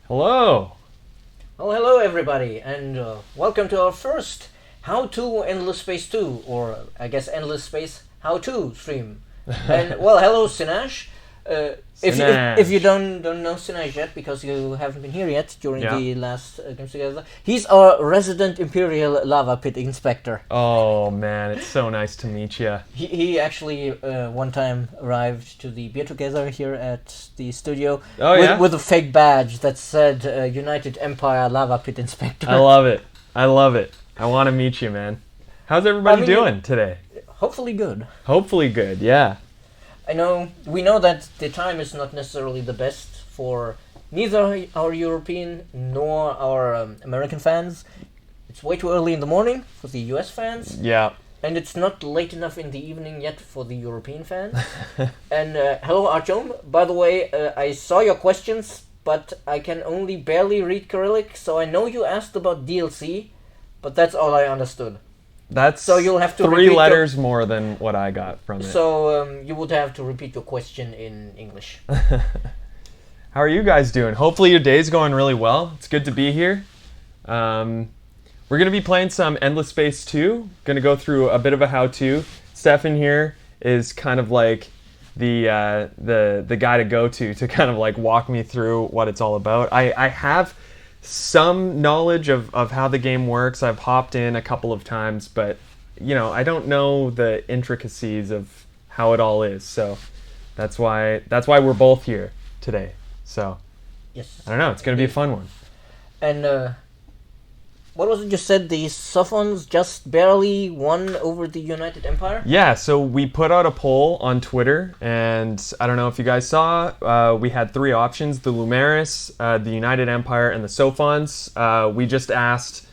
Hello. Well, hello everybody, and welcome to our first How to Endless Space 2, or I guess Endless Space How to stream. And well, hello Sinash. If you don't know Sinash yet, because you haven't been here yet during the last Games Together, he's our resident Imperial Lava Pit Inspector. Oh man, it's so nice to meet you. He actually one time arrived to the Beer Together here at the studio with a fake badge that said United Empire Lava Pit Inspector. I love it. I want to meet you, man. How's everybody doing today? Hopefully good. Hopefully good, yeah. We know that the time is not necessarily the best for neither our European nor our American fans. It's way too early in the morning for the US fans. Yeah. And it's not late enough in the evening yet for the European fans. And hello Artyom, by the way, I saw your questions, but I can only barely read Cyrillic, so I know you asked about DLC, but that's all I understood. That's so you'll have to 3 letters more than what I got from it. So you would have to repeat your question in English. How are you guys doing? Hopefully your day's going really well. It's good to be here. We're going to be playing some Endless Space 2. Going to go through a bit of a how-to. Stefan here is kind of like the guy to go to kind of like walk me through what it's all about. I have some knowledge of how the game works. I've hopped in a couple of times, but I don't know the intricacies of how it all is. So that's why we're both here today. So Yes. I don't know. It's going to be a fun one. And what was it you said? The Sophons just barely won over the United Empire? Yeah, so we put out a poll on Twitter, and I don't know if you guys saw, we had 3 options, the Lumeris, the United Empire, and the Sophons. We just asked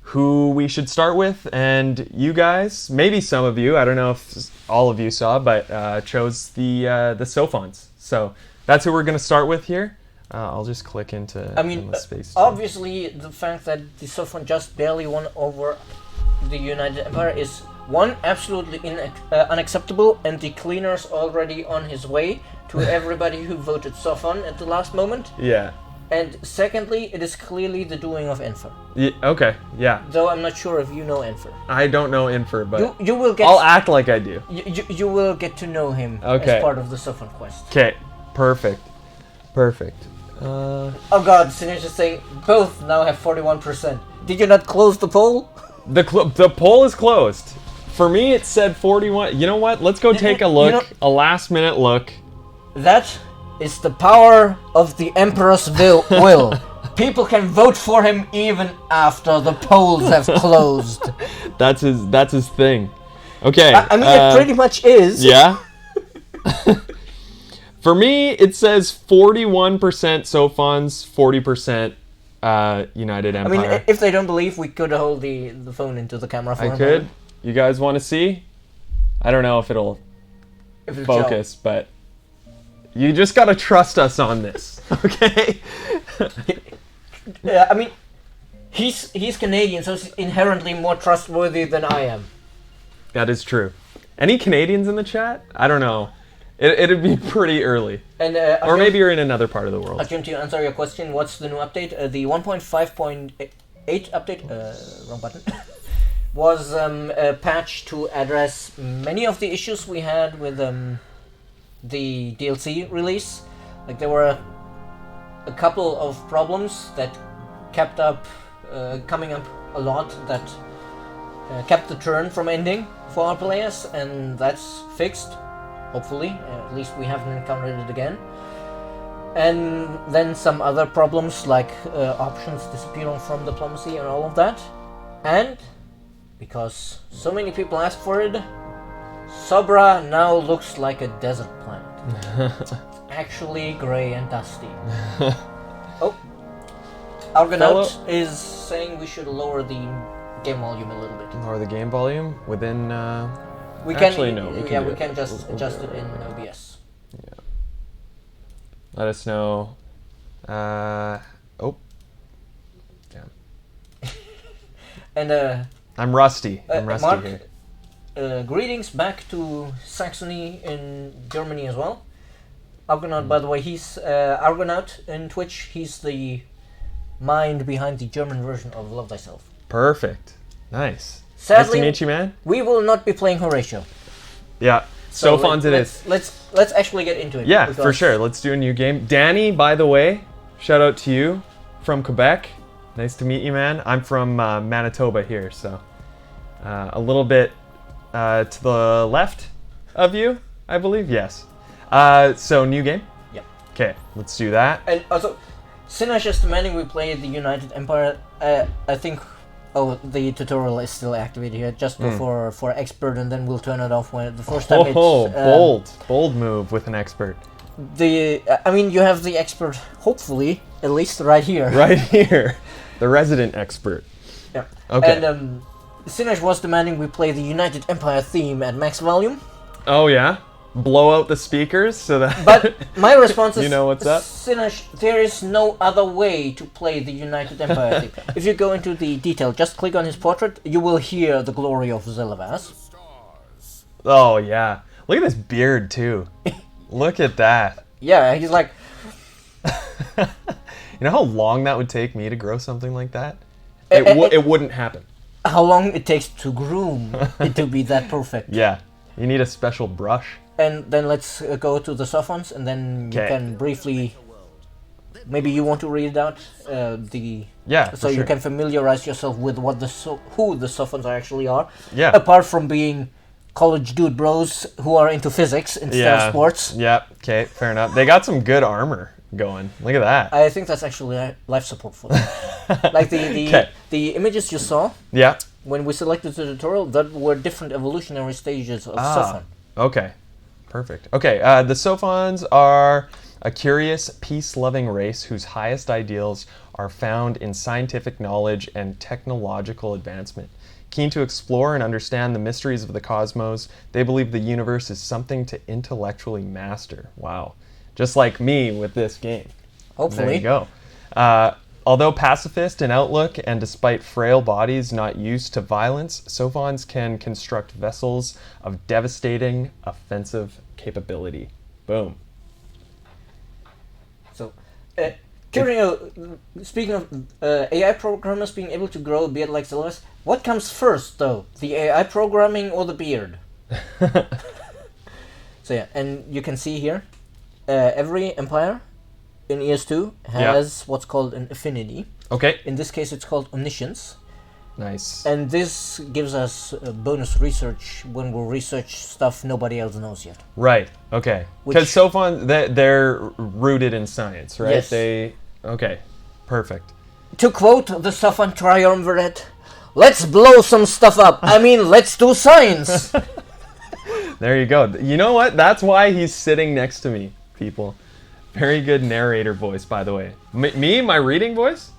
who we should start with, and you guys, maybe some of you, I don't know if all of you saw, but chose the Sophons. So that's who we're going to start with here. I'll just click into Endless Space 2. Obviously, the fact that the Sophon just barely won over the United Empire is, one, absolutely unacceptable, and the cleaner's already on his way to everybody who voted Sophon at the last moment. Yeah. And secondly, it is clearly the doing of Enfer. Yeah, okay, yeah. Though I'm not sure if you know Enfer. I don't know Infer, but You will get. I'll act like I do. You will get to know him Okay. as part of the Sophon quest. Okay, perfect. Oh god, Sinesh is saying both now have 41%. Did you not close the poll? The poll is closed. For me, it said 41. You know what? Let's go take a look, a last minute look. That is the power of the Emperor's will. People can vote for him even after the polls have closed. That's his thing. Okay. I mean, it pretty much is. Yeah. For me, it says 41% Sophons, 40% United I Empire. mean, if they don't believe, we could hold the phone into the camera for I a could. moment. You guys want to see? I don't know if it'll If it's focus, but you just gotta trust us on this, okay? Yeah, I mean, he's Canadian, so he's inherently more trustworthy than I am. That is true. Any Canadians in the chat? I don't know. It'd be pretty early. And Or maybe you're in another part of the world. Arjun, to answer your question, what's the new update? The 1.5.8 update, wrong button, was a patch to address many of the issues we had with the DLC release. Like, there were a couple of problems that kept coming up a lot, that kept the turn from ending for our players, and that's fixed. Hopefully, at least we haven't encountered it again. And then some other problems like options disappearing from diplomacy and all of that. And because so many people asked for it, Sobra now looks like a desert planet. It's actually grey and dusty. Oh, Argonaut is saying we should lower the game volume a little bit. Lower the game volume within. We Actually, can, no. We we can just adjust it in OBS. Yeah. Let us know. Oh. Yeah. And I'm rusty. I'm rusty Mark, here. greetings back to Saxony in Germany as well. Argonaut, by the way, he's Argonaut in Twitch. He's the mind behind the German version of Love Thyself. Perfect. Nice. Sadly, nice to meet you, man. We will not be playing Horatio. Yeah. So fun it is. Let's actually get into it. Yeah, for sure. Let's do a new game. Danny, by the way, shout out to you from Quebec. Nice to meet you, man. I'm from Manitoba here, so a little bit to the left of you, I believe. Yes. So new game. Yep. Okay, let's do that. And also, Sinesh is demanding we play the United Empire. I think. Oh, the tutorial is still activated here. Just go for expert, and then we'll turn it off when the first time it's... bold move with an expert. I mean, you have the expert, hopefully, at least right here. Right here. The resident expert. Yeah. Okay. And Sinesh was demanding we play the United Empire theme at max volume. Oh, yeah? Blow out the speakers so that... But my response is... You know what's up? Sinesh, there is no other way to play the United Empire theme. If you go into the detail, just click on his portrait, you will hear the glory of Zelavas. Oh, yeah. Look at this beard, too. Look at that. Yeah, he's like... You know how long that would take me to grow something like that? It wouldn't happen. How long it takes to groom it to be that perfect. Yeah, you need a special brush. And then let's go to the Sophons, and then you Okay. can briefly. Maybe you want to read out Yeah, so for you sure. can familiarize yourself with what who the Sophons actually are. Yeah. Apart from being college dude bros who are into physics instead of sports. Yeah. Okay. Fair enough. They got some good armor going. Look at that. I think that's actually life support for them. Like Okay. the images you saw Yeah. when we selected the tutorial, that were different evolutionary stages of Sophon. Okay. Perfect. Okay. The Sophons are a curious, peace-loving race whose highest ideals are found in scientific knowledge and technological advancement. Keen to explore and understand the mysteries of the cosmos, they believe the universe is something to intellectually master. Wow. Just like me with this game. Hopefully. There you go. Although pacifist in outlook and despite frail bodies not used to violence, Sophons can construct vessels of devastating offensive capability. Boom. So, Curio, speaking of AI programmers being able to grow a beard like Sylvanas, what comes first though? The AI programming or the beard? So yeah, and you can see here, every empire in ES2 has what's called an affinity. Okay. In this case, it's called omniscience. Nice. And this gives us bonus research when we research stuff nobody else knows yet. Right. Okay. Which- Because Sophon, they're rooted in science, right? Yes. Okay. Perfect. To quote the Sophon Triumvirate, let's blow some stuff up. I mean, let's do science. There you go. You know what? That's why he's sitting next to me, people. Very good narrator voice, by the way. Me, my reading voice?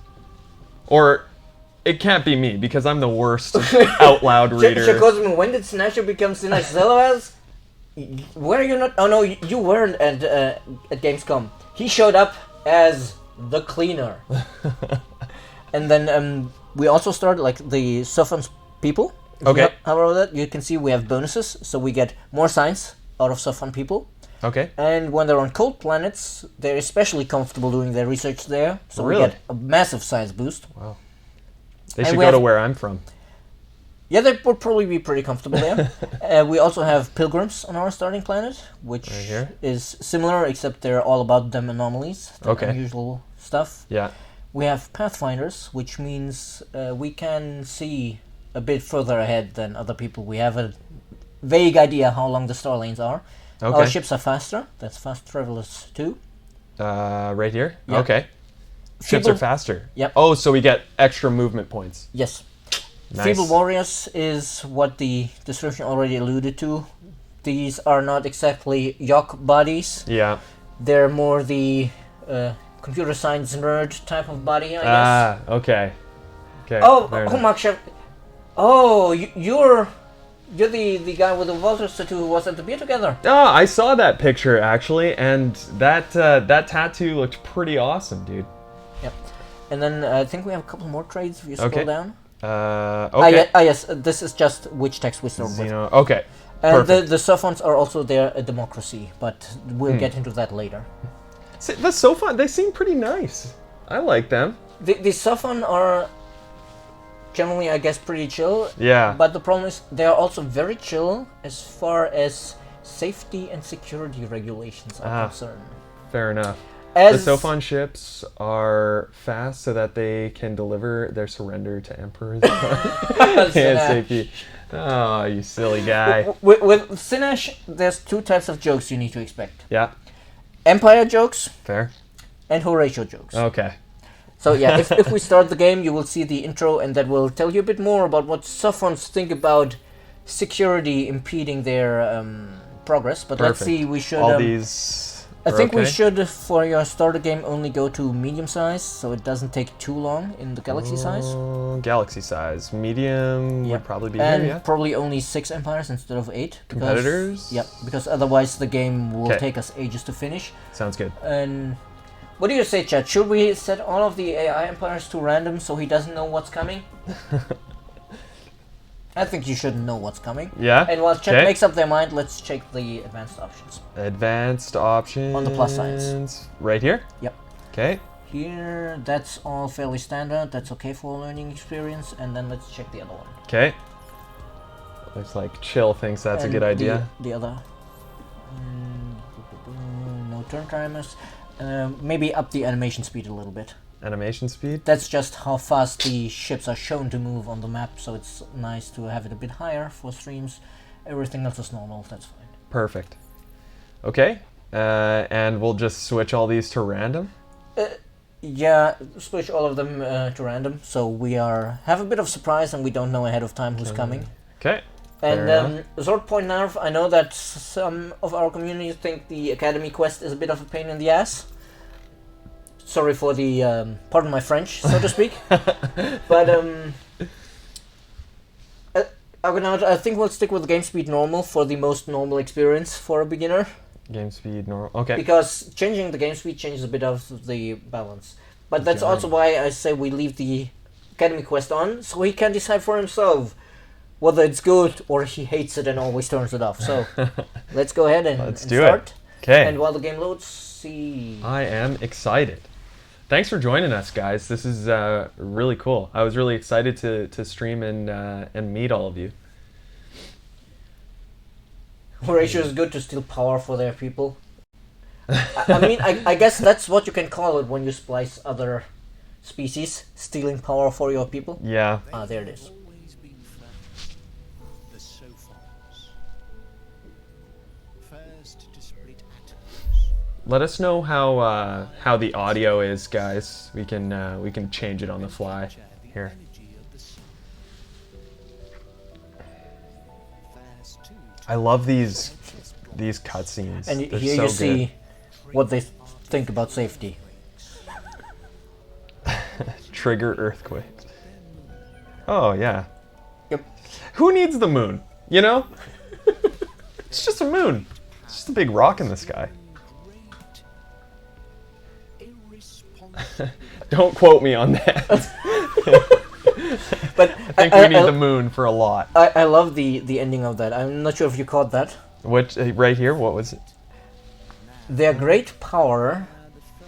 Or it can't be me because I'm the worst out loud reader. Cosmo, when did Snatcher become Sinach Zeloaz? Were you not? Oh no, you weren't at Gamescom. He showed up as the cleaner. And then we also started like the Sophon's people. Okay. However, that you can see we have bonuses, so we get more science out of Sophon people. Okay. And when they're on cold planets, they're especially comfortable doing their research there, so Really? we get a massive science boost. Wow. They And should we go to have- where I'm from. Yeah, they would probably be pretty comfortable there. We also have pilgrims on our starting planet, which Right here? is similar, except they're all about them anomalies, the Okay. unusual stuff. Yeah. We have pathfinders, which means we can see a bit further ahead than other people. We have a vague idea how long the star lanes are. Okay. Our ships are faster. That's fast travelers too. Right here? Yep. Okay. Ships are Feeble- faster. Yep. Oh, so we get extra movement points. Yes. Nice. Feeble warriors is what the description already alluded to. These are not exactly Yok bodies. Yeah. They're more the computer science nerd type of body, I guess. Ah, okay. Okay. Oh, fair enough. Makshev. Oh, you're the guy with the Walters tattoo who was at the beer together. Ah, I saw that picture actually, and that tattoo looked pretty awesome, dude. Yep. And then I think we have a couple more trades if you scroll Okay. down. Okay. Yes, this is just which text we start with. Xeno. Okay. And Perfect. the Sophons are also there a democracy, but we'll get into that later. See, the Sophon, they seem pretty nice. I like them. The Sophon are generally, I guess, pretty chill. Yeah. But the problem is they are also very chill as far as safety and security regulations are concerned. Fair enough. As The Sophon ships are fast so that they can deliver their surrender to Emperor ASAP. Oh, you silly guy. with Sinesh, there's two types of jokes you need to expect: Yeah, Empire jokes fair. and Horatio jokes. Okay. So yeah, if we start the game, you will see the intro, and that will tell you a bit more about what Sophons think about security impeding their progress. But let's Perfect. see, we should. All these. I are think we okay? should, for your starter game, only go to medium size, so it doesn't take too long in the galaxy size. Galaxy size. Medium Yep. would probably be And here, yeah? probably only 6 empires instead of 8. Competitors? Yep, because otherwise the game will Okay. take us ages to finish. Sounds good. And what do you say, Chad? Should we set all of the AI empires to random so he doesn't know what's coming? I think you should know what's coming. Yeah? And while Chad Okay. makes up their mind, let's check the advanced options. Advanced options. On the plus signs. Right here? Yep. Okay. here. That's all fairly standard. That's okay for a learning experience. And then let's check the other one. Okay. Looks like Chill thinks that's And a good idea. The other. No turn timers. Maybe up the animation speed a little bit. Animation speed? That's just how fast the ships are shown to move on the map, so it's nice to have it a bit higher for streams. Everything else is normal, that's fine. Perfect. Okay. And we'll just switch all these to random? Yeah, switch all of them to random, so we have a bit of surprise and we don't know ahead of time who's coming. Okay. And Zord.Narv, I know that some of our community think the Academy quest is a bit of a pain in the ass. Sorry for the, pardon my French, so to speak. But, Argonaut, I think we'll stick with game speed normal for the most normal experience for a beginner. Game speed normal. Okay. Because changing the game speed changes a bit of the balance. But that's also why I say we leave the Academy quest on, so he can decide for himself whether it's good or he hates it and always turns it off. So let's go ahead and start. Okay. And while the game loads, see. I am excited. Thanks for joining us, guys. This is really cool. I was really excited to stream and meet all of you. Horatio is good to steal power for their people. I guess that's what you can call it when you splice other species, stealing power for your people. Yeah. Ah, there it is. Let us know how the audio is, guys. We can change it on the fly here. I love these cutscenes. And They're here so you good. see what they think about safety. Trigger earthquakes. Oh yeah. Yep. Who needs the moon? You know? It's just a moon. It's just a big rock in the sky. Don't quote me on that. But I think we need the moon for a lot. I love the ending of that. I'm not sure if you caught that. Which right here? What was it? Their great power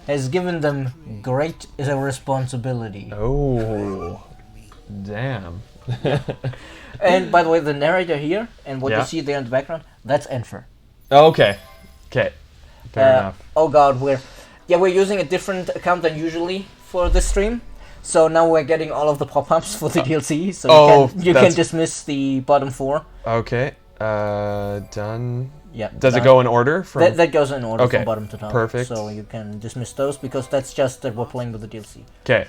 has given them great responsibility. Oh, damn. And by the way, the narrator here and what Yeah. you see there in the background, that's Enfer. Oh, okay. Okay. Fair enough. Oh god, we're using a different account than usually for this stream. So now we're getting all of the pop-ups for the DLC, so you can dismiss the bottom four. Okay. Done. Yeah. Does it go in order from? That goes in order Okay, from bottom to top. perfect. So you can dismiss those because that's just that we're playing with the DLC. Okay.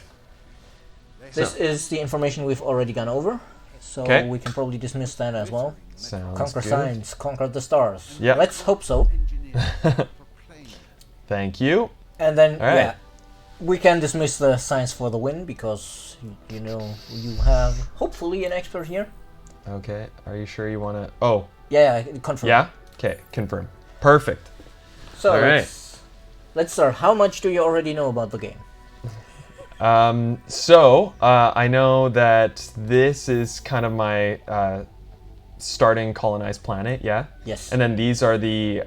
This is the information we've already gone over, so Okay. we can probably dismiss that as well. Sounds Conquer good. signs, conquer the stars. Yeah. Let's hope so. Thank you. And then, All right. we can dismiss the science for the win because, you know, you have hopefully an expert here. Okay. Are you sure you want to? Oh. Yeah, confirm. Yeah. Okay. Confirm. Perfect. So All right. let's start. How much do you already know about the game? I know that this is kind of my starting colonized planet. Yeah. Yes. And then these are the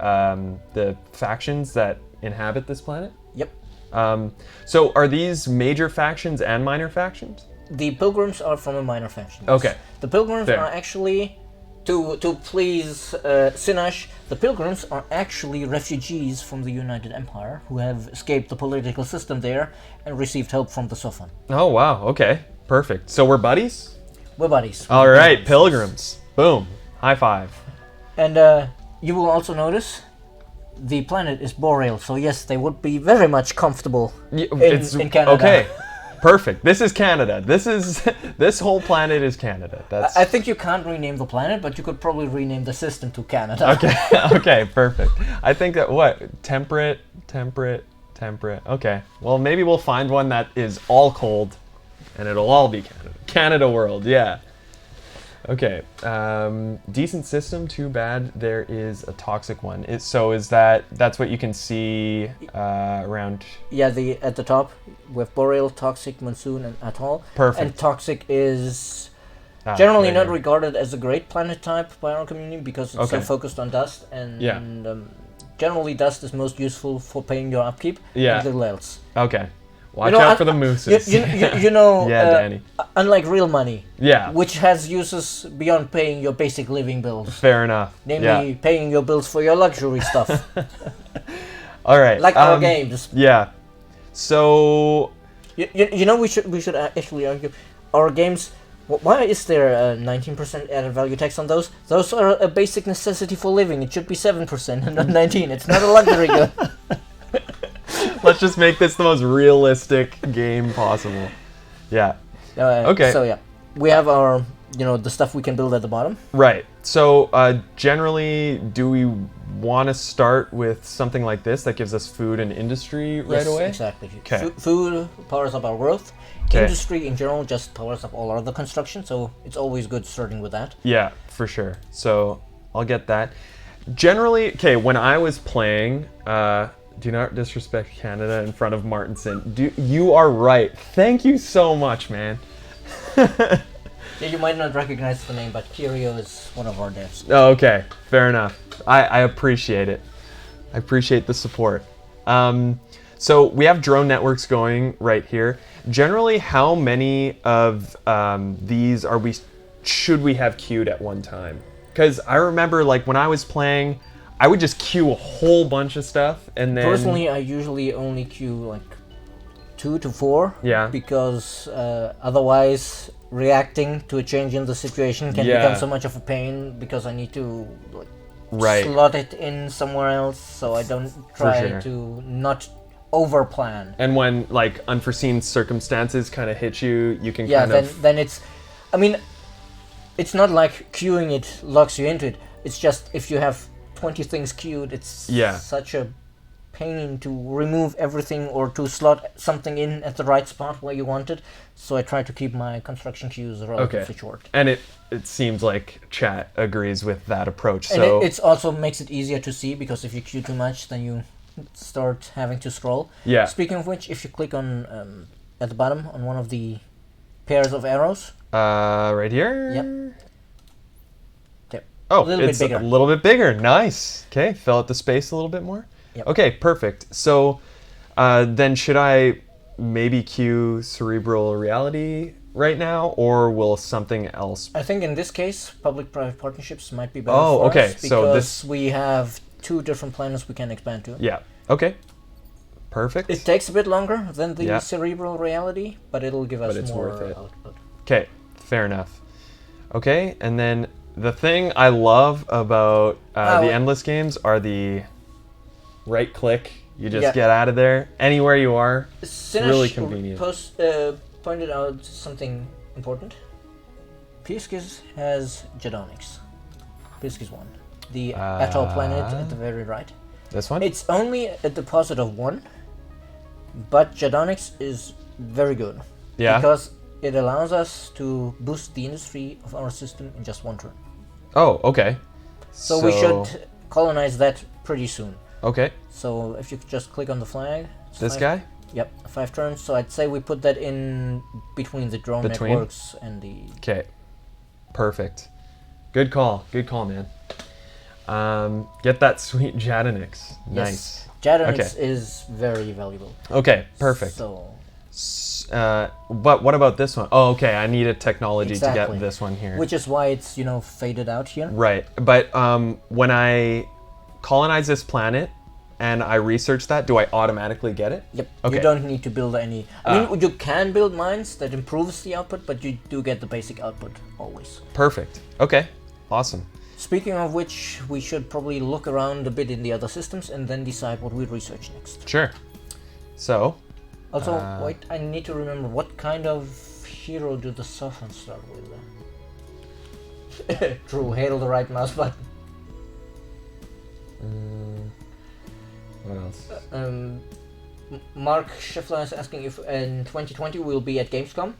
factions that inhabit this planet. Yep. So are these major factions and minor factions? The Pilgrims are from a minor faction. Yes. Okay. The Pilgrims Fair. are actually, to please Sinash, the Pilgrims are actually refugees from the United Empire who have escaped the political system there and received help from the Sophon. Oh wow. Okay. Perfect. So we're buddies. We're buddies. All right. Pilgrims. Boom. High five. And you will also notice the planet is boreal, so yes, they would be very much comfortable in Canada. Okay. Perfect. This is Canada. This whole planet is Canada. That's I think you can't rename the planet, but you could probably rename the system to Canada. okay. Okay. Perfect. I think that temperate. Okay. Well, maybe we'll find one that is all cold, and it'll all be Canada. Canada world. Yeah. Okay. Decent system. Too bad there is a toxic one. That's what you can see around. Yeah, at the top with boreal, toxic, monsoon, and atoll. Perfect. And toxic is generally there not you regarded as a great planet type by our community because it's so Okay. focused on dust, and Yeah. generally dust is most useful for paying your upkeep. Yeah. And little else. Okay. Watch out for the mooses. You know, Yeah, Danny. unlike real money, Yeah. which has uses beyond paying your basic living bills, Fair enough. namely Yeah. paying your bills for your luxury stuff, All right. like our games. Yeah. So You know, we should actually argue our games. Why is there a 19% added value tax on those? Those are a basic necessity for living. It should be 7% and not 19. It's not a luxury good. let's just make this the most realistic game possible. Yeah. Okay. So yeah, we have our, the stuff we can build at the bottom. Right. So generally, do we want to start with something like this that gives us food and industry right Yes, away? exactly. 'Kay. Food powers up our growth. 'Kay. Industry in general just powers up all other construction, so it's always good starting with that. Yeah, for sure. So I'll get that. Generally, okay, when I was playing, do not disrespect Canada in front of Martinson. You are right. Thank you so much, man. Yeah, you might not recognize the name, but Kirio is one of our devs. Oh, okay, fair enough. I appreciate it. I appreciate the support. So we have drone networks going right here. Generally, how many of these should we have queued at one time? Because I remember, like, when I was playing, I would just queue a whole bunch of stuff, and then Personally, I usually only queue like 2 to 4. Yeah. Because otherwise, reacting to a change in the situation can Yeah. become so much of a pain because I need to like Right. slot it in somewhere else, so I don't try sure. to not overplan. And when like unforeseen circumstances kind of hit you, you can Yeah, kind of then it's, I mean, it's not like queuing it locks you into it. It's just if you have 20 things queued, it's Yeah. such a pain to remove everything or to slot something in at the right spot where you want it. So I try to keep my construction queues relatively short. And it seems like chat agrees with that approach. And So it's also makes it easier to see, because if you queue too much, then you start having to scroll. yeah. Speaking of which, if you click on at the bottom on one of the pairs of arrows, Right here. Yep. Yep. Oh, A little bit it's bigger. a little bit bigger. Nice. Okay, fill out the space a little bit more. Yep. Okay, perfect. So then should I maybe queue Cerebral Reality right now, or will something else? I think in this case, public-private partnerships might be better Oh, for okay, us, so because this- we have 2 different planets we can expand to. Yeah. Okay. Perfect. It takes a bit longer than the Yeah. Cerebral Reality, but it'll give us But it's more worth it. output. Okay, fair enough. Okay, and then the thing I love about the wait. endless games are the right click. You just Yeah. get out of there anywhere you are. Sinesh Really convenient. pointed out something important. Pisces has Jedonix. Pisces 1. The atoll planet at the very right. This one? It's only a deposit of 1, but Jedonix is very good. Yeah. Because it allows us to boost the industry of our system in just 1 turn. Oh, okay. So we should colonize that pretty soon. Okay, So if you just click on the flag. it's this 5 guy? Yep, 5 turns. So I'd say we put that in between the drone Between? networks and the. Okay, perfect. Good call, man. Get that sweet Jadonix. Nice. Yes, Jadonix Okay. is very valuable. Okay, perfect. So But what about this one? Oh, okay, I need a technology to Exactly. get this one here. which is why it's faded out here. Right, but when I colonize this planet and I research that, do I automatically get it? Yep. Okay. You don't need to build any. I mean, you can build mines that improves the output, but you do get the basic output always. Perfect. Okay, awesome. Speaking of which, we should probably look around a bit in the other systems and then decide what we research next. Sure. So, Also, wait, I need to remember what kind of hero do the Sophons start with. True, handle the right mouse button. what else? Mark Schiffler is asking if in 2020 we'll be at Gamescom.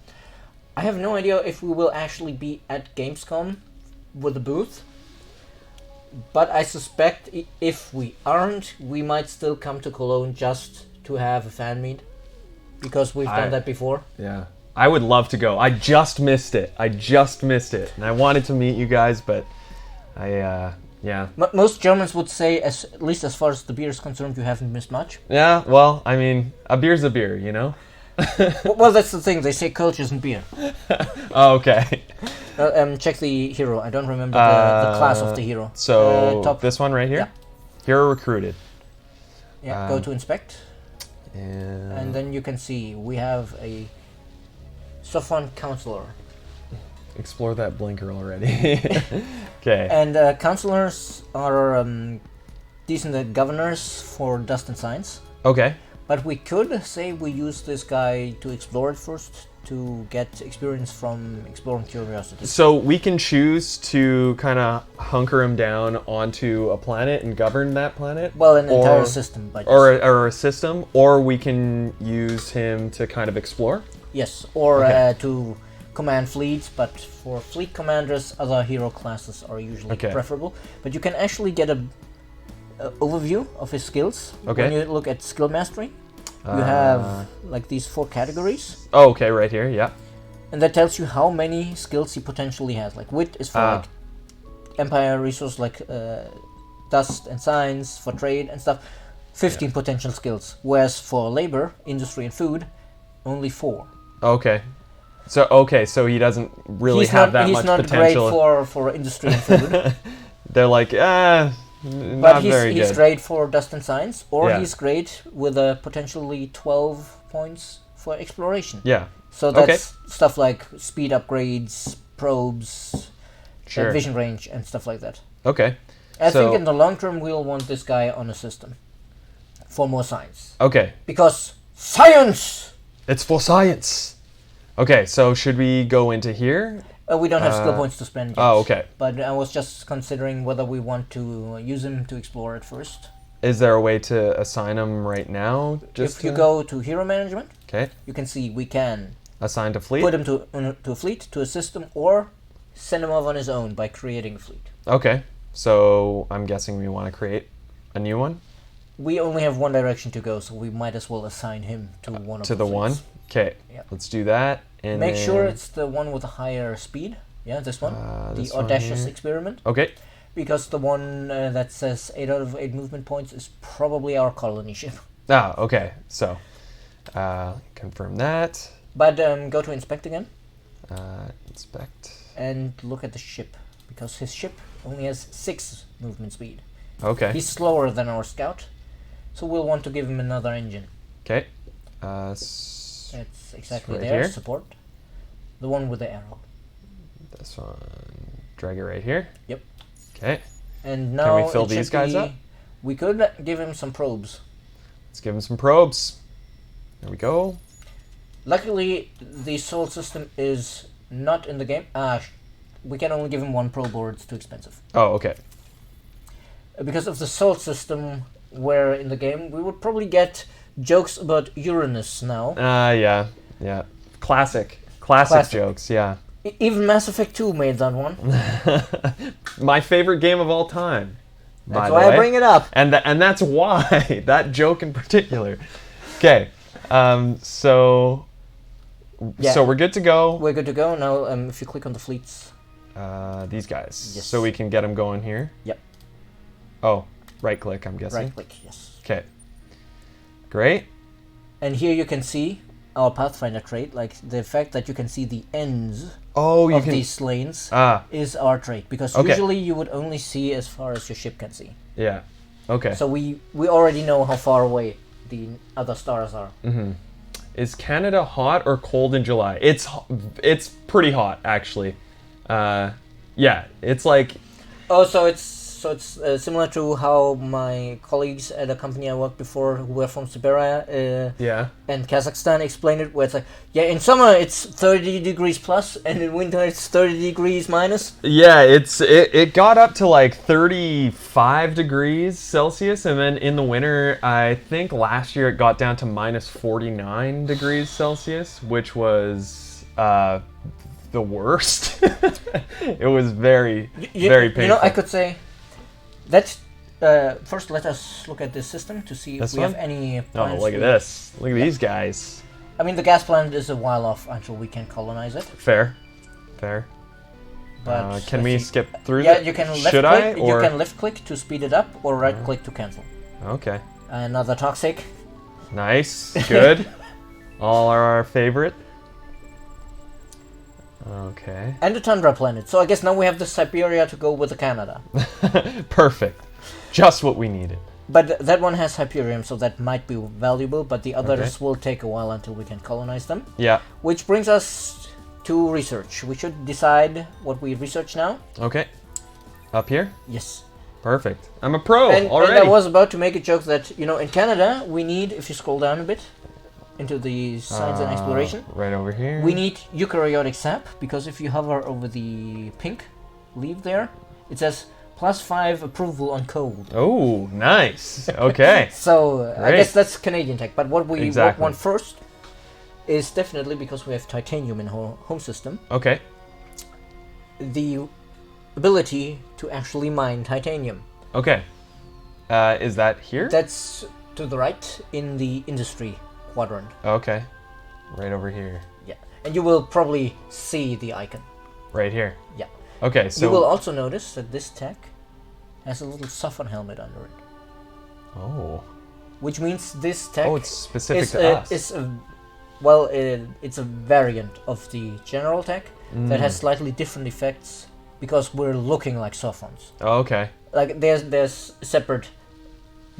I have no idea if we will actually be at Gamescom with a booth, but I suspect if we aren't, we might still come to Cologne just to have a fan meet, because we've done that before. Yeah. I would love to go. I just missed it. And I wanted to meet you guys, but yeah. Most Germans would say, at least as far as the beer is concerned, you haven't missed much. Yeah, well, I mean, a beer's a beer, you know? Well, that's the thing. They say Kölsch isn't beer. Oh, okay. Check the hero. I don't remember the class of the hero. So top. this one right here? Yeah. Hero recruited. Yeah, go to inspect. And And then you can see we have a Sophon counselor. explore that blinker already. Okay. And counselors are decent governors for dust and science. Okay. But we could say we use this guy to explore it first to get experience from exploring curiosities. So we can choose to kind of hunker him down onto a planet and govern that planet? Well, an entire system. But Or a system, or we can use him to kind of explore? yes, or Okay. to command fleets, but for fleet commanders, other hero classes are usually Okay. preferable. But you can actually get a overview of his skills. Okay. When you look at skill mastery, you have like these 4 categories, Oh, okay, right here, yeah. and that tells you how many skills he potentially has. Like wit is for like empire resource, like dust and science for trade and stuff. 15 potential skills, whereas for labor, industry, and food, only 4. Okay. So he doesn't really He's have not, that he's much not potential. great for industry and food. They're like, But not very he's good. great for dust and science, or Yeah. he's great with potentially 12 points for exploration. Yeah, So that's stuff like speed upgrades, probes, sure. vision range, and stuff like that. Okay. I So- think in the long term we'll want this guy on a system for more science. Okay. Because science! It's for science. Okay, so should we go into here? We don't have skill points to spend yet. Oh, okay. But I was just considering whether we want to use him to explore it first. Is there a way to assign them right now? If you go to hero management, Okay. you can see we can Assign to fleet? put him to a fleet, to a system, or send him off on his own by creating a fleet. Okay. So I'm guessing we want to create a new one? We only have one direction to go, so we might as well assign him to one of To the one? fleets. Okay. Yeah. Let's do that. And Make sure then- it's the one with a higher speed. Yeah, this one. this The one Audacious here. Experiment. Okay. Because the one that says 8 out of 8 movement points is probably our colony ship. Ah, okay. So, confirm that. But go to inspect again Inspect. and look at the ship. Because his ship only has 6 movement speed. Okay. He's slower than our scout. So we'll want to give him another engine. Okay. It's exactly right there, here? support. The one with the arrow. This one. Drag it right here. Yep. Okay. And now we fill it should these guys be- up? We could give him some probes. Let's give him some probes. There we go. Luckily, the soul system is not in the game. We can only give him 1 probe or it's too expensive. Oh, okay. Because of the soul system where in the game, we would probably get jokes about Uranus now. Yeah. Yeah. Classic jokes, yeah. Even Mass Effect 2 made that one. My favorite game of all time. by That's the why way. I bring it up. And that's why that joke in particular. Okay, so Yeah. we're good to go. We're good to go. Now, if you click on the fleets. These guys, Yes. so we can get them going here. Yep. Oh, right click. I'm guessing. Right click, yes. Okay. Great. And here you can see our Pathfinder trait, like the fact that you can see the ends Oh, you of can. these lanes Ah, is our trait. Because Okay. usually you would only see as far as your ship can see. yeah. Okay. So we already know how far away the other stars are. Is Canada hot or cold in July? It's pretty hot actually. Yeah, it's like Oh, so it's similar to how my colleagues at a company I worked before, who were from Siberia yeah. and Kazakhstan, explained it. Where it's like, yeah, in summer it's 30 degrees plus, and in winter it's 30 degrees minus. Yeah, it got up to like 35 degrees Celsius, and then in the winter, I think last year it got down to minus 49 degrees Celsius, which was the worst. It was very very painful. You know, I could say that. First, let us look at this system to see This if we one? have any Oh, plans. look at this! Look at these guys. I mean, the gas planet is a while off until we can colonize it. Fair. But Can we let's see. skip through Yeah, that? you can left Should I? click. Or You can left click to speed it up, or right click to cancel. okay, Another toxic. nice, good. All are our favorite. Okay. And the Tundra planet. So I guess now we have the Siberia to go with the Canada. Perfect. Just what we needed. But that one has Hyperium, so that might be valuable, but the others will take a while until we can colonize them. Yeah. Which brings us to research. We should decide what we research now. Okay. Up here? Yes. Perfect. I'm a pro And already. I was about to make a joke that, in Canada, we need, if you scroll down a bit, into the science and exploration, Right over here. we need eukaryotic sap, because if you hover over the pink leaf there, it says +5 approval on code. Oh, nice. Okay. So I Great. guess that's Canadian tech. But what we Exactly. want first is definitely, because we have titanium in our home system, Okay. the ability to actually mine titanium. Okay. Is that here? That's to the right in the industry quadrant. Okay. Right over here. Yeah, and you will probably see the icon. Right here. Yeah. Okay, so You will also notice that this tech has a little Sophon helmet under it, Oh. which means this tech Oh, it's specific is to us. it's a variant of the general tech that has slightly different effects because we're looking like Sophons. Oh, okay. Like there's separate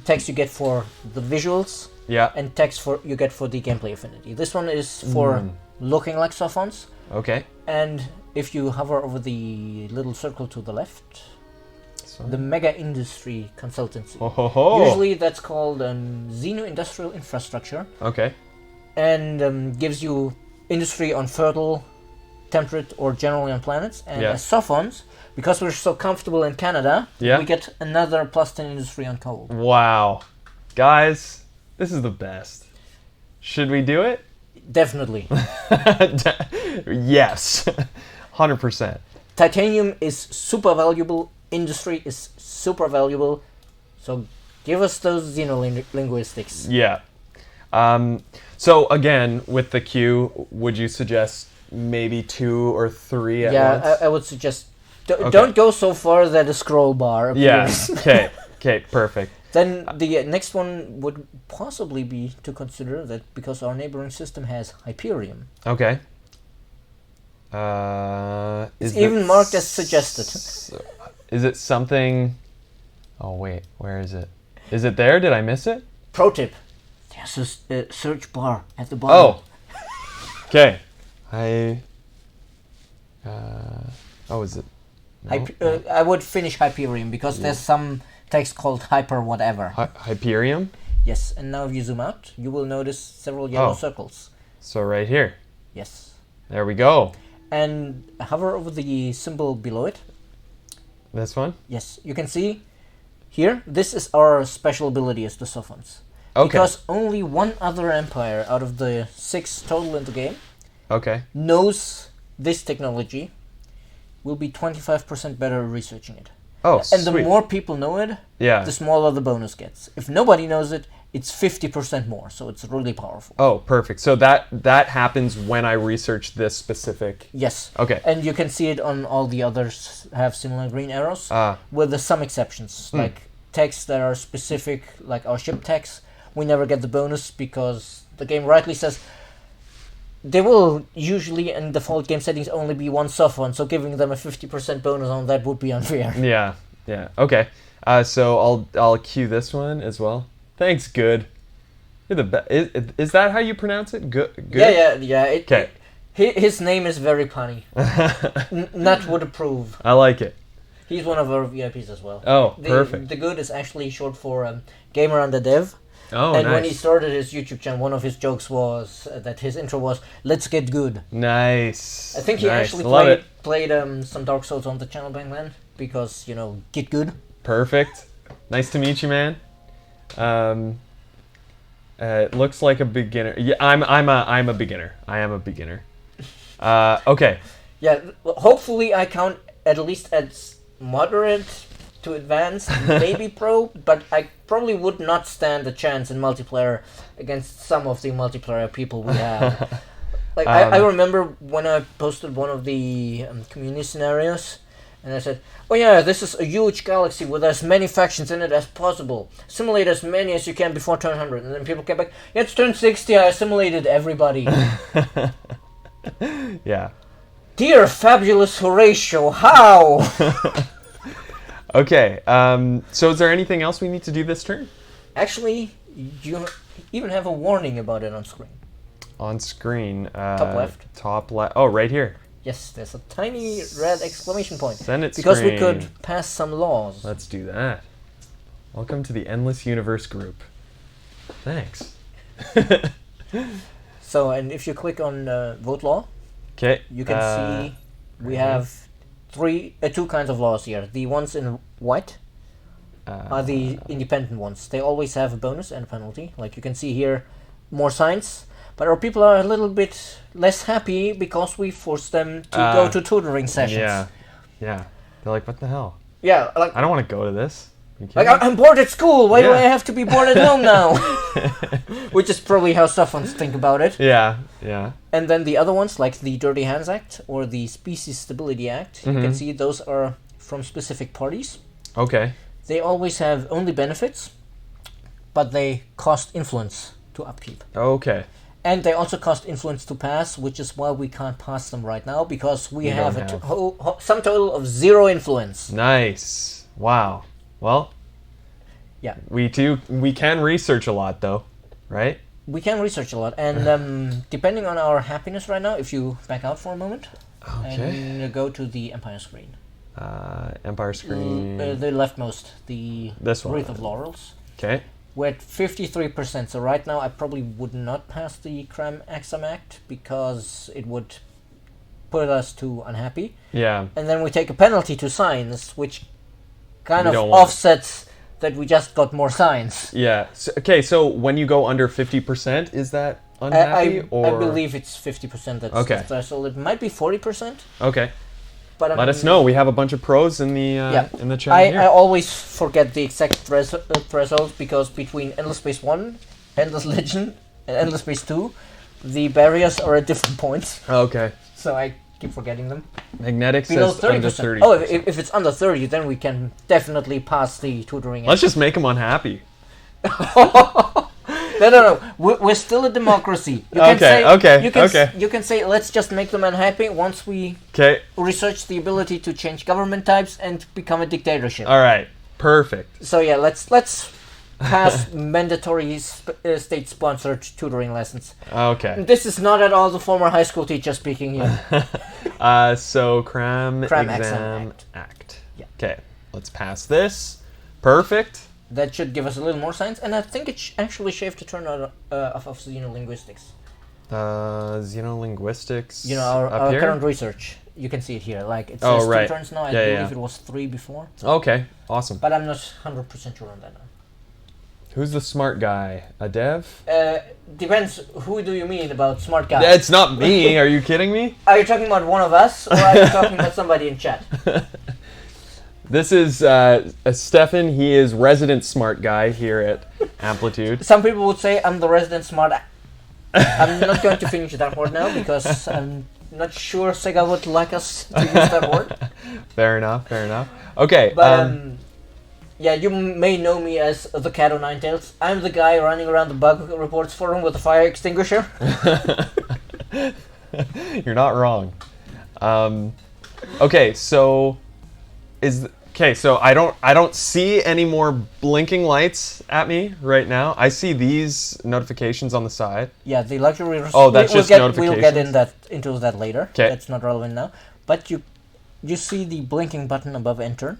text you get for the visuals Yeah. and text for you get for the gameplay affinity. This one is for looking like Sophons, Okay. and if you hover over the little circle to the left, So. the Mega Industry Consultancy. Oh, ho, ho. Usually that's called Xeno Industrial Infrastructure, Okay. and gives you industry on fertile, temperate, or generally on planets. And Yeah. as Sophons, because we're so comfortable in Canada, Yeah. we get another +10 industry on coal. Wow. Guys, this is the best. Should we do it? Definitely. Yes. 100%. Titanium is super valuable, industry is super valuable, so give us those xenolinguistics. Yeah. So again, with the queue, would you suggest maybe 2 or 3 at once? I would suggest Okay. don't go so far that a scroll bar Yeah. appears. Okay. Okay. Perfect. Then the next one would possibly be to consider that because our neighboring system has Hyperium. Okay. It's even marked as suggested. Is it something? Oh wait, where is it? Is it there? Did I miss it? Pro tip: there's a search bar at the bottom. Oh. Okay. Oh, is it? No? I would finish Hyperium because there's some text called hyper whatever. Hyperium. Yes, and now if you zoom out, you will notice several yellow Oh. circles. So right here. Yes. There we go. And hover over the symbol below it. This one. Yes, you can see here, this is our special ability as the Sophons. Okay. Because only one other empire out of the 6 total in the game Okay. knows this technology, will be 25% better at researching it. Oh, And the sweet. more people know it, Yeah. the smaller the bonus gets. If nobody knows it, it's 50% more, so it's really powerful. Oh, perfect. So that happens when I research this specific. Yes. Okay. And you can see it on all the others have similar green arrows, Ah. with some exceptions, like texts that are specific, like our ship text. We never get the bonus because the game rightly says they will usually in default game settings only be one Sophon, so giving them a 50% bonus on that would be unfair. Yeah. Yeah. Okay. So I'll cue this one as well. Thanks. Good. You're the best. Is that how you pronounce it? Good. Good. Yeah. Okay. His name is very punny. Nut would approve. I like it. He's one of our VIPs as well. Oh, perfect. The good is actually short for Gamer Under Dev. Oh, And nice. when he started his YouTube channel, one of his jokes was that his intro was "Let's get good." Nice. I think he Nice. actually Love it. played some Dark Souls on the channel back then because get good. Perfect. Nice to meet you, man. It looks like a beginner. Yeah, I'm a beginner. I am a beginner. Okay. Yeah, hopefully I count at least as moderate to advanced, maybe pro, but I probably would not stand a chance in multiplayer against some of the multiplayer people we have. Like I remember when I posted one of the community scenarios, And I said, oh yeah, this is a huge galaxy with as many factions in it as possible. Simulate as many as you can before turn 100. And then people came back, yeah, it's turn 60, I assimilated everybody. Yeah. Dear fabulous Horatio, how? Okay, so is there anything else we need to do this turn? Actually, you even have a warning about it on screen. On screen. Top left. Top left. Oh, right here. Yes, there's a tiny red exclamation point. Senate because screen. we could pass some laws. Let's do that. Welcome to the Endless Universe group. Thanks. So, and if you click on vote law, Okay. you can see we have two kinds of laws here. The ones in white are the independent ones. They always have a bonus and a penalty. Like you can see here, more signs. But our people are a little bit less happy because we forced them to go to tutoring sessions. Yeah. Yeah. They're like, what the hell? Yeah, like I don't want to go to this. You like kidding me? I'm bored at school. Why do Yeah. I have to be bored at home now? Which is probably how Stefans think about it. Yeah. Yeah. And then the other ones, like the Dirty Hands Act or the Species Stability Act, you can see those are from specific parties. Okay. They always have only benefits, but they cost influence to upkeep. Okay. And they also cost influence to pass, which is why we can't pass them right now, because we have don't have. Sum total of 0 influence. Nice. Wow. Well, Yeah. we can research a lot though, right? We can research a lot, and depending on our happiness right now, if you back out for a moment Okay. and go to the Empire screen, Empire screen. the leftmost, the This one. Wreath of Laurels, Okay. we're at 53%. So right now, I probably would not pass the Cram Exam Act because it would put us to unhappy, Yeah. and then we take a penalty to signs, which kind We of don't want it. offsets that we just got more signs. Yeah. So, okay. So when you go under 50%, is that unhappy I believe it's 50%. That's Okay. the threshold. It might be 40%, Okay. but Let us know. We have a bunch of pros in the in the chat I here. always forget the exact threshold because between Endless Space 1, Endless Legend, and Endless Space 2, the barriers are at different points. Okay. So I keep forgetting them. Magnetic Below says under 30%. 30. Oh, if it's under 30, then we can definitely pass the tutoring. Let's just make them unhappy. No. We're still a democracy. You can Okay, say, okay, you can, okay. You can say, let's just make them unhappy once we Okay. research the ability to change government types and become a dictatorship. All right. Perfect. So yeah, let's pass mandatory state-sponsored tutoring lessons. Okay. This is not at all the former high school teacher speaking here. So Cram Cram Exam Exam Act. Yeah. Okay. Let's pass this. Perfect. That should give us a little more science, and I think it's actually safe to turn off of xenolinguistics. Xenolinguistics. You know, up our here? current research. You can see it here. Like it Oh, says right. 2 turns now. I Yeah, believe yeah. it was 3 before, Okay. Awesome. but I'm not 100% sure on that now. Who's the smart guy? A dev? Depends. Who do you mean about smart guy? It's not me. Are you kidding me? Are you talking about one of us, or are you talking about somebody in chat? This is Stefan. He is resident smart guy here at Amplitude. Some people would say I'm the resident smart. I'm not going to finish that word now because I'm not sure Sega would like us to use that word. Fair enough. Fair enough. Okay. But yeah, you may know me as the Cat o' Nine Tails. I'm the guy running around the bug reports forum with a fire extinguisher. You're not wrong. Okay, so so I don't see any more blinking lights at me right now. I see these notifications on the side. Yeah, the luxury. Oh, that's just We'll notifications? get into that later. 'Kay. That's not relevant now. But you see the blinking button above enter.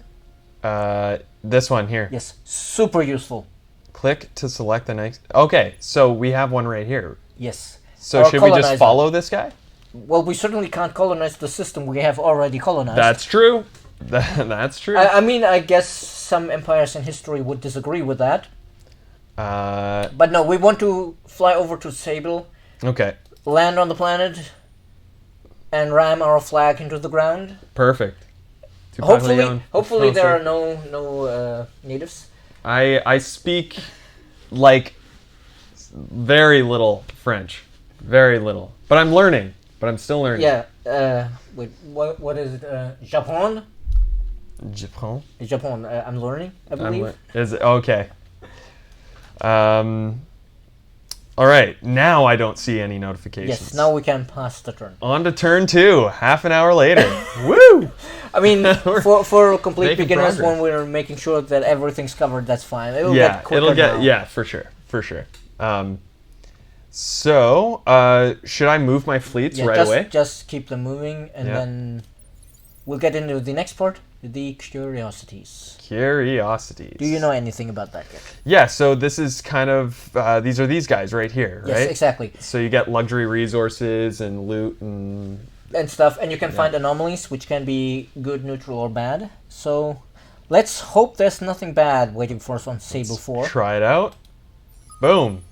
This one here. Yes, super useful. Click to select the next. Okay, so we have one right here. Yes. So Or should we just colonizer. follow this guy? Well, we certainly can't colonize the system we have already colonized. That's true. That's true. I mean, I guess some empires in history would disagree with that. But no, we want to fly over to Sable, Okay. land on the planet, and ram our flag into the ground. Perfect. Hopefully there are no natives. I speak like very little French, very little, but I'm learning. But I'm still learning. Yeah. Wait. What is it? Japon. Japan. Japan. I'm learning, I believe. Is it okay? All right. Now I don't see any notifications. Yes, now we can pass the turn. On to turn 2. Half an hour later. Woo! I mean, for complete making beginners, progress. when we're making sure that everything's covered, that's fine. It'll get quicker now. For sure. So, should I move my fleets right away? Just keep them moving, and Yeah. then we'll get into the next part, the curiosities. Curiosities. Do you know anything about that yet? Yeah, so this is kind of, these are these guys right here, right? Yes, exactly. So you get luxury resources and loot and... And stuff, and you can find anomalies, which can be good, neutral, or bad. So, let's hope there's nothing bad waiting for us on Sable 4. Try it out. Boom.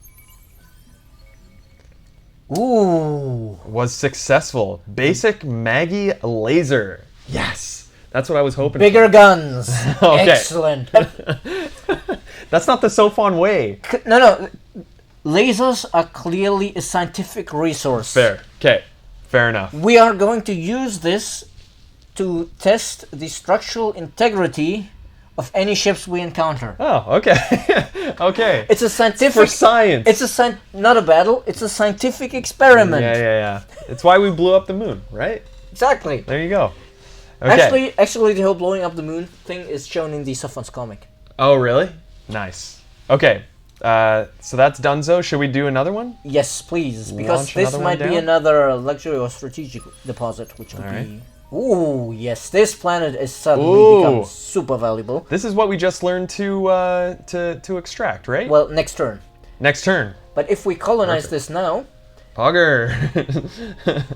Ooh. Was successful. Basic Maggie laser. Yes. That's what I was hoping Bigger guns. Okay. Excellent. That's not the Sophon way. No. Lasers are clearly a scientific resource. Fair. Okay. Fair enough. We are going to use this to test the structural integrity of any ships we encounter. Oh, okay. Okay. It's a scientific... For science. It's not a battle, it's a scientific experiment. Yeah. It's why we blew up the moon, right? Exactly. There you go. Okay. Actually, the whole blowing up the moon thing is shown in the Sophon's comic. Oh, really? Nice. Okay. So that's Dunzo. Should we do another one? Yes, please, because Launch this another might one be down? another luxury or strategic deposit, which would Alright. be... Ooh, yes, this planet is suddenly Ooh. become super valuable. This is what we just learned to extract, right? Well, next turn. Next turn. But if we colonize Perfect. this now, Pogger.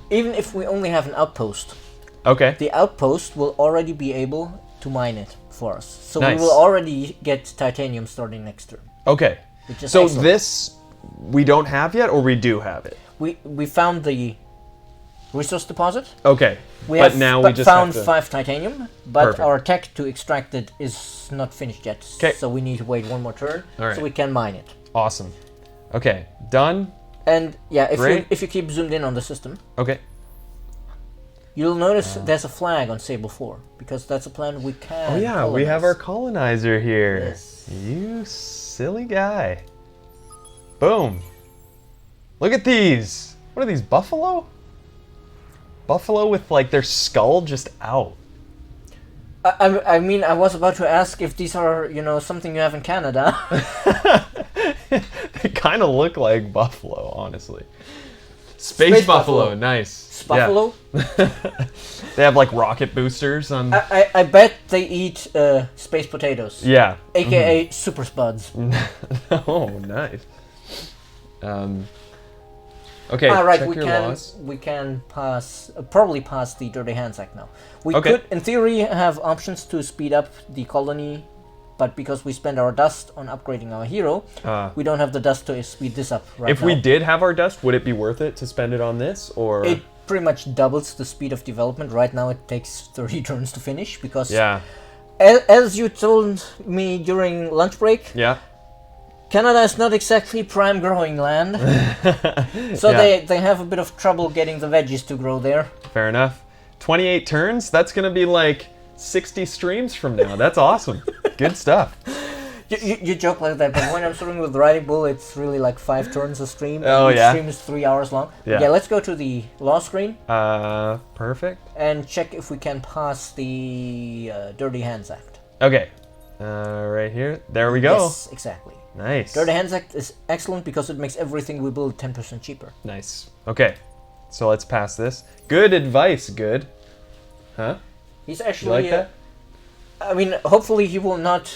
even if we only have an outpost, Okay. the outpost will already be able to mine it for us. So Nice. we will already get titanium starting next turn. Okay. Which is So excellent. this we don't have yet, or we do have it? We found the resource deposit. Okay. We But have now we just found have to... 5 titanium, but Perfect. our tech to extract it is not finished yet. 'Kay. So we need to wait one more turn Alright. so we can mine it. Awesome. Okay. Done. And yeah, Great. if you keep zoomed in on the system, Okay. you'll notice there's a flag on Sable 4 because that's a planet we can. Oh yeah, we have colonize. our colonizer here. Yes. You silly guy. Boom. Look at these. What are these, buffalo? Buffalo with like their skull just out. I mean, I was about to ask if these are, something you have in Canada. They kind of look like buffalo, honestly. Space buffalo, nice. Buffalo? Yeah. They have like rocket boosters on. I bet they eat space potatoes. Yeah. AKA super spuds. Oh, nice. Okay. Right, check your laws. we can probably pass the Dirty Hands Act now. We Okay. could, in theory, have options to speed up the colony, but because we spend our dust on upgrading our hero, we don't have the dust to speed this up right If now. we did have our dust, would it be worth it to spend it on this, or? It pretty much doubles the speed of development. Right now it takes 30 turns to finish, because Yeah. as you told me during lunch break, Yeah. Canada is not exactly prime growing land. So Yeah. they have a bit of trouble getting the veggies to grow there. Fair enough. 28 turns? That's going to be like 60 streams from now. That's awesome. Good stuff. You joke like that, but when I'm starting with Riding Bull, it's really like 5 turns a stream. Oh, Each yeah? stream is 3 hours long. Yeah. Yeah, let's go to the law screen Perfect. and check if we can pass the Dirty Hands Act. Okay. Right here. There we go. Yes, exactly. Nice. Dirty Hands Act is excellent because it makes everything we build 10% cheaper. Nice. Okay. So let's pass this. Good advice, good. Huh? He's You actually... like that? I mean, hopefully he will not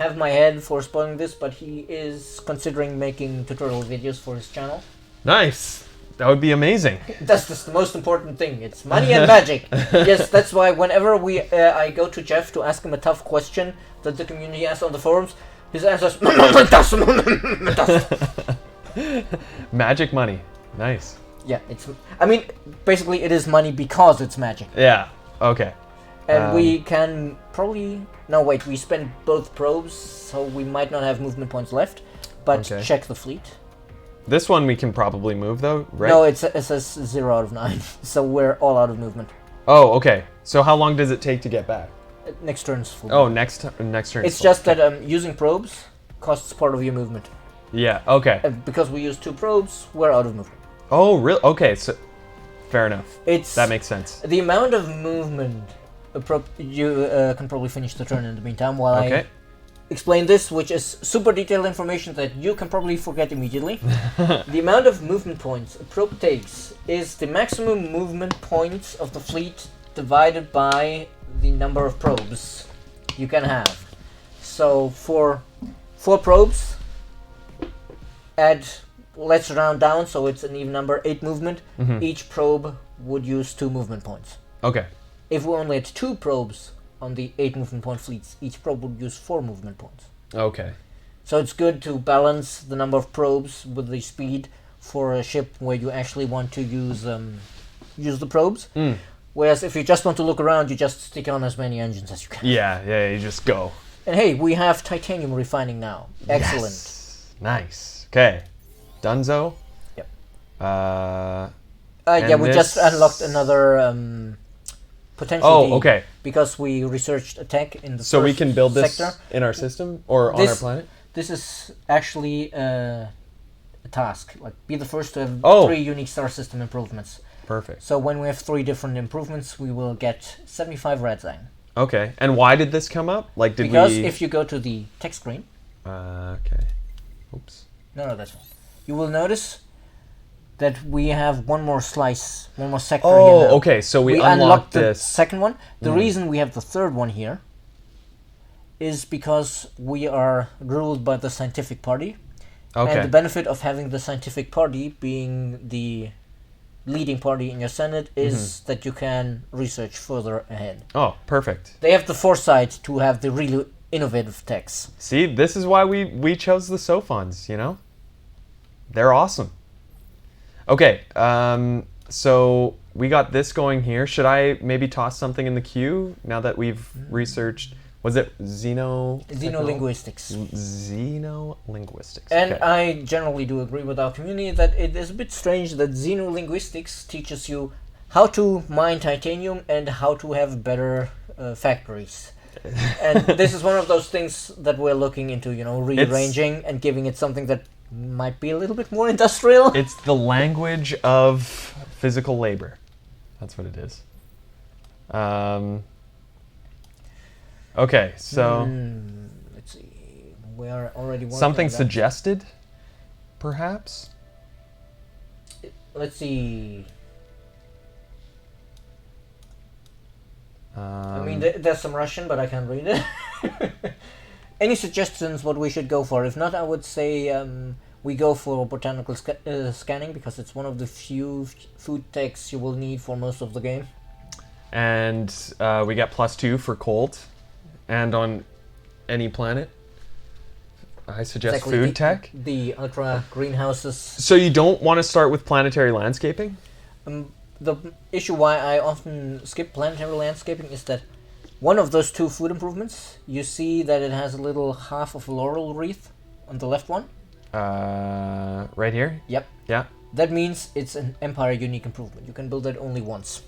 have my head for spoiling this, but he is considering making tutorial videos for his channel. Nice. That would be amazing. That's just the most important thing. It's money and magic. Yes, that's why whenever I go to Jeff to ask him a tough question that the community asks on the forums, his answer is Magic money. Nice. yeah, I mean, basically it is money because it's magic. Yeah. Okay. And we can probably... No, wait, we spend both probes, so we might not have movement points left. But Okay. check the fleet. This one we can probably move though, right? No, it says 0 out of 9, so we're all out of movement. Oh, okay. So how long does it take to get back? Next turn's full. Oh, next turn. It's just that using probes costs part of your movement. Yeah. Okay. Because we use 2 probes, we're out of movement. Oh, really? Okay. So, fair enough. It's That makes sense. the amount of movement. You can probably finish the turn in the meantime while I explain this, which is super detailed information that you can probably forget immediately. The amount of movement points a probe takes is the maximum movement points of the fleet divided by the number of probes you can have. So for 4 probes, let's round down so it's an even number, 8 movement. Each probe would use 2 movement points. Okay. If we only had 2 probes on the 8 movement point fleets, each probe would use 4 movement points. Okay. So it's good to balance the number of probes with the speed for a ship where you actually want to use the probes. Whereas if you just want to look around, you just stick on as many engines as you can. Yeah, you just go. And hey, we have titanium refining now. Excellent. Yes. Nice. Okay. Dunzo. Yep. And we just unlocked another potential. Oh, okay. Because we researched a tech in the So we can build this sector. in our system or on our planet? This is actually a task. Like, be the first to have 3 unique star system improvements. Perfect. So when we have 3 different improvements, we will get 75 Radzang. Okay. And why did this come up? Like, because if you go to the tech screen. Okay. Oops. No, that's fine. You will notice that we have one more slice, one more sector here. Oh, okay. So we unlocked the this. second one. The reason we have the third one here is because we are ruled by the scientific party. Okay. And the benefit of having the scientific party being the leading party in your Senate is that you can research further ahead. Oh, perfect. They have the foresight to have the really innovative techs. See, this is why we chose the Sophons, you know? They're awesome. Okay, so we got this going here. Should I maybe toss something in the queue now that we've researched? Was it Xenolinguistics. Xenolinguistics. And okay. I generally do agree with our community that it is a bit strange that xenolinguistics teaches you how to mine titanium and how to have better factories. And this is one of those things that we're looking into, rearranging and giving it something that might be a little bit more industrial. It's the language of physical labor. That's what it is. Okay, so let's see. We are already working something on that. suggested, perhaps. Let's see. I mean, there's some Russian, but I can't read it. Any suggestions what we should go for? If not, I would say we go for botanical scanning because it's one of the few food techs you will need for most of the game. And we got +2 for cold. And on any planet, I suggest food tech. The ultra greenhouses. So you don't want to start with planetary landscaping? The issue why I often skip planetary landscaping is that one of those 2 food improvements, you see that it has a little half of laurel wreath on the left one. Right here? Yep. Yeah. That means it's an Empire unique improvement. You can build it only once.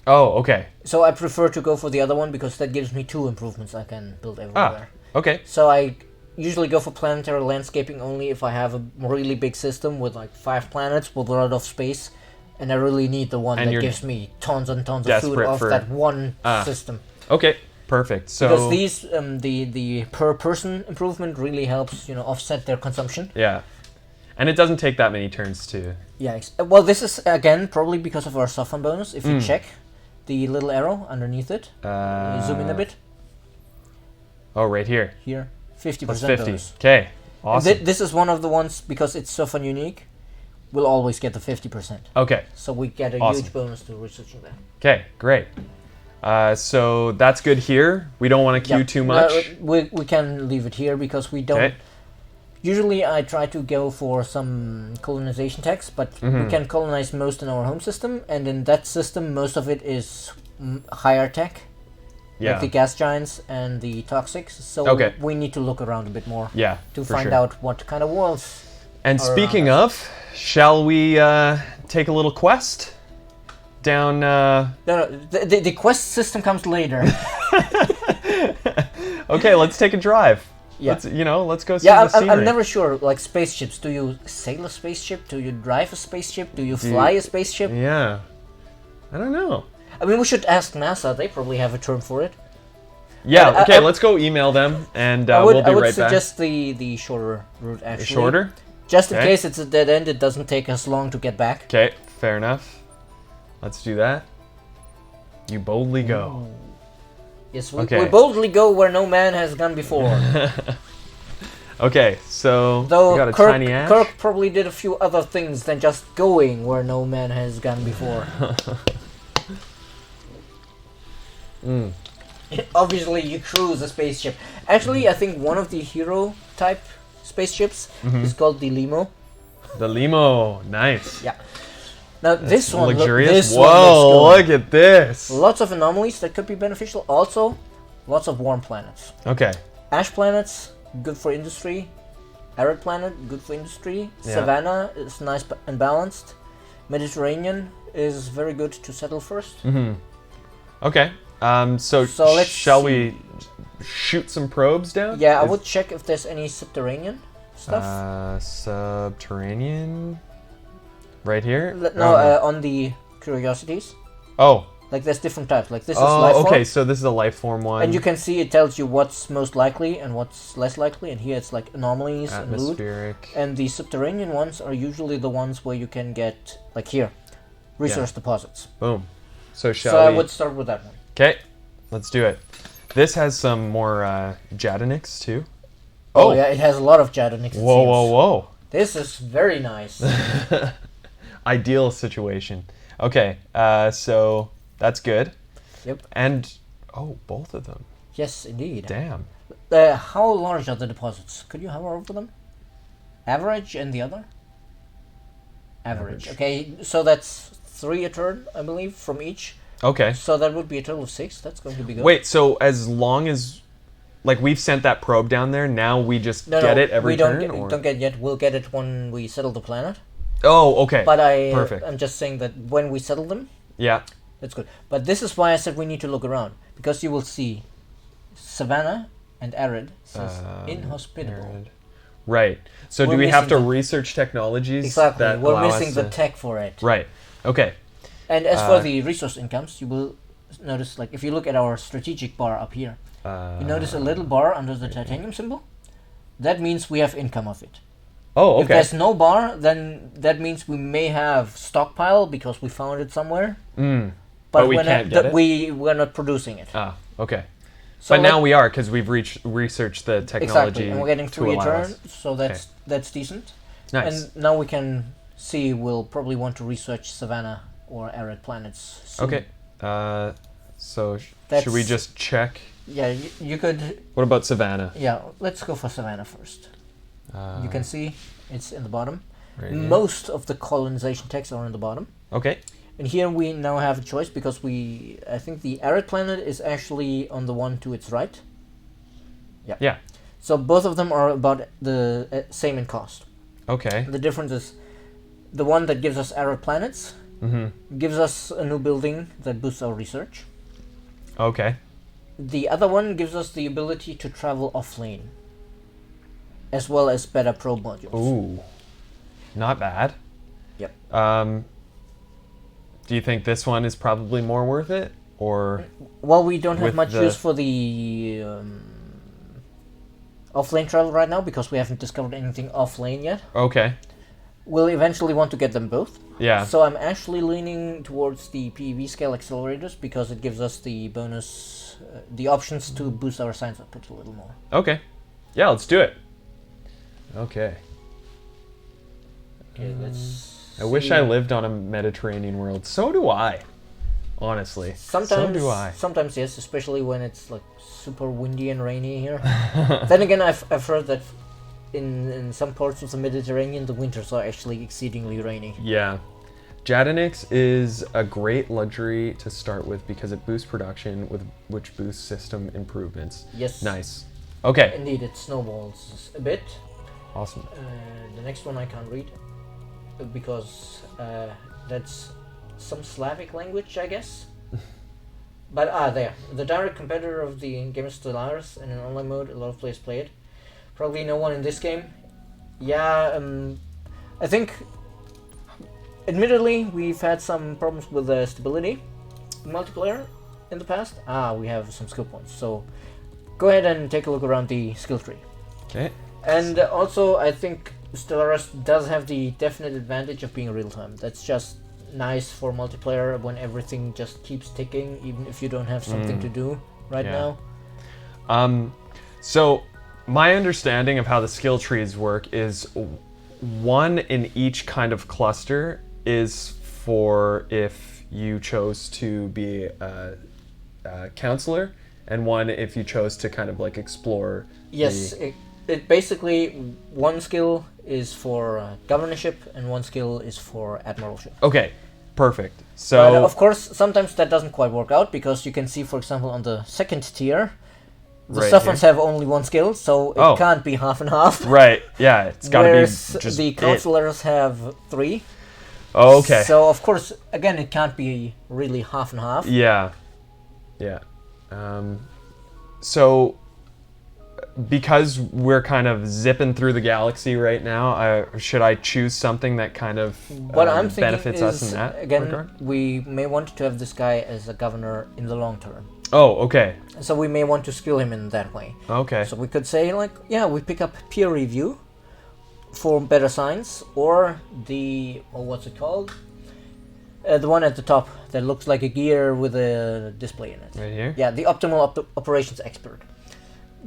Oh, okay. So I prefer to go for the other one because that gives me 2 improvements I can build everywhere. Okay. So I usually go for planetary landscaping only if I have a really big system with like 5 planets with a lot of space, and I really need the one that gives me tons and tons of food off that one system. Okay, perfect. So because these the per person improvement really helps offset their consumption. Yeah, and it doesn't take that many turns to. Yeah. Well, this is again probably because of our Sophon bonus. If you check the little arrow underneath it, zoom in a bit. Oh, right here. Here, 50% That's 50. bonus. Okay, awesome. This is one of the ones because it's Sophon unique. We'll always get the 50%. Okay. So we get a huge bonus to researching that. Okay, great. So that's good here. We don't want to queue too much. We can leave it here because we don't. Okay. Usually I try to go for some colonization techs, but we can colonize most in our home system, and in that system most of it is higher tech. Yeah. Like the gas giants and the toxics. So we need to look around a bit more. Yeah. To find out what kind of worlds. And speaking of, shall we take a little quest down? No, the quest system comes later. Okay, let's take a drive. Yeah. Let's go see Yeah, the scenery. I'm never sure. Like spaceships, do you sail a spaceship? Do you drive a spaceship? Do you fly a spaceship? Yeah. I don't know. I mean, we should ask NASA. They probably have a term for it. Yeah, But okay, let's go email them, and we'll be I would right back. suggest the shorter route actually. Shorter? Just in Okay. case it's a dead end, it doesn't take us long to get back. Okay, fair enough. Let's do that. You boldly go. Yes, Okay. we boldly go where no man has gone before. Okay, so Though we got a Kirk, tiny ash. Kirk probably did a few other things than just going where no man has gone before. Obviously, you cruise a spaceship. Actually, I think one of the hero type spaceships is called the Limo. The Limo, nice. Yeah. Now this one, Luxurious. this Whoa, one looks look at this. good. Lots of anomalies that could be beneficial. Also, lots of warm planets. Okay. Ash planets, good for industry. Arid planet, good for industry. Yeah. Savannah is nice and balanced. Mediterranean is very good to settle first. Okay. So let's shall see. we shoot some probes down? Yeah, I Is- would check if there's any subterranean stuff. Subterranean. Right here? No, on the curiosities. Oh. Like there's different types. Like this is life Oh, form. okay. So this is a life form one. And you can see it tells you what's most likely and what's less likely. And here it's like anomalies and mood. atmospheric. And the subterranean ones are usually the ones where you can get, like here, resource deposits. Boom. So shall So I we? would start with that one. Okay. Let's do it. This has some more Jadonics too. Oh yeah, it has a lot of Jadonics. Whoa, whoa, whoa. This is very nice. Ideal situation. Okay. So that's good. Yep. And both of them. Yes, indeed. Damn. How large are the deposits? Could you hover over them? Average and the other? Average. Okay, so that's 3 a turn, I believe, from each. Okay. So that would be a total of 6. That's going to be good. Wait. So as long as, like, we've sent that probe down there, now we just get it every we turn. don't get it yet. We'll get it when we settle the planet. Oh, okay. But Perfect. I'm just saying that when we settle them, Yeah. that's good. But this is why I said we need to look around, because you will see Savannah and Arid says inhospitable. Arid. Right. So We're do we have to missing the- research technologies Exactly. that We're allow us missing the to- tech for it. Right. Okay. And as for the resource incomes, you will notice, like, if you look at our strategic bar up here, you notice a little bar under the titanium symbol? That means we have income of it. Oh, If okay. there's no bar, then that means we may have stockpile because we found it somewhere. But we can't get it? We're not producing it. Ah, okay. So But now we are, because we've researched the technology. exactly, and we're getting to 3 a allow turn, us. so that's decent. Nice. And now we can see. We'll probably want to research Savannah or Arid planets soon. Okay. So That's- should we just check? Yeah, you could. What about Savannah? Yeah, let's go for Savannah first. You can see it's in the bottom. Right here. Most of the colonization texts are in the bottom. Okay. And here we now have a choice because I think the Arid planet is actually on the one to its right. Yeah. So both of them are about the same in cost. Okay. The difference is the one that gives us Arid planets gives us a new building that boosts our research. Okay. The other one gives us the ability to travel offlane, as well as better probe modules. Ooh. Not bad. Yep. Do you think this one is probably more worth it, or? Well, we don't have With much the- use for the offlane travel right now because we haven't discovered anything offlane yet. Okay. We'll eventually want to get them both. Yeah. So I'm actually leaning towards the PEV scale accelerators because it gives us the bonus, the options to boost our science output a little more. Okay. Yeah, let's do it. Okay. Okay, let's. I wish I lived on a Mediterranean world. So do I. Honestly. Sometimes, So do I. Sometimes yes, especially when it's like super windy and rainy here. Then again, I've heard that in some parts of the Mediterranean, the winters are actually exceedingly rainy. Yeah. Jadonix is a great luxury to start with because it boosts production, which boosts system improvements. Yes. Nice. Okay. Indeed, it snowballs a bit. Awesome. The next one I can't read because that's some Slavic language, I guess. But there. The direct competitor of the game is Stellaris, and in online mode, a lot of players play it. Probably no one in this game. Yeah, I think, admittedly, we've had some problems with the stability in multiplayer in the past. We have some skill points. So go ahead and take a look around the skill tree. Okay. And also, I think Stellaris does have the definite advantage of being real-time. That's just nice for multiplayer when everything just keeps ticking, even if you don't have something to do right now. So my understanding of how the skill trees work is one in each kind of cluster is for if you chose to be a counselor, and one if you chose to kind of like explore. Yes, it basically, one skill is for governorship and one skill is for admiralship. Okay, perfect. But So of course, sometimes that doesn't quite work out, because you can see, for example, on the second tier, the Right Sovereigns here. have only one skill, so it can't be half and half. right, yeah, it's got to be Whereas just the counselors have 3. Oh, okay. So of course, again, it can't be really half and half. Yeah. So because we're kind of zipping through the galaxy right now, should I choose something that kind of What I'm thinking benefits us is, in that again, regard? we may want to have this guy as a governor in the long term. Oh, okay. So we may want to skill him in that way. Okay. So we could say, like, yeah, we pick up peer review for better science, or what's it called? The one at the top that looks like a gear with a display in it. Right here? Yeah, the optimal operations expert.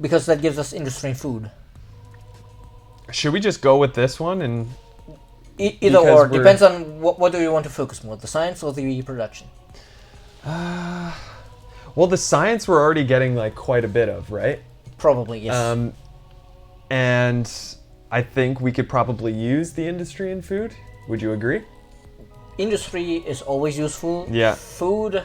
Because that gives us industry and food. Should we just go with this one and Either Because or, we're- depends on what do you want to focus more, the science or the production? well, the science we're already getting like quite a bit of, right? Probably, yes. And I think we could probably use the industry and food. Would you agree? Industry is always useful. Yeah. Food,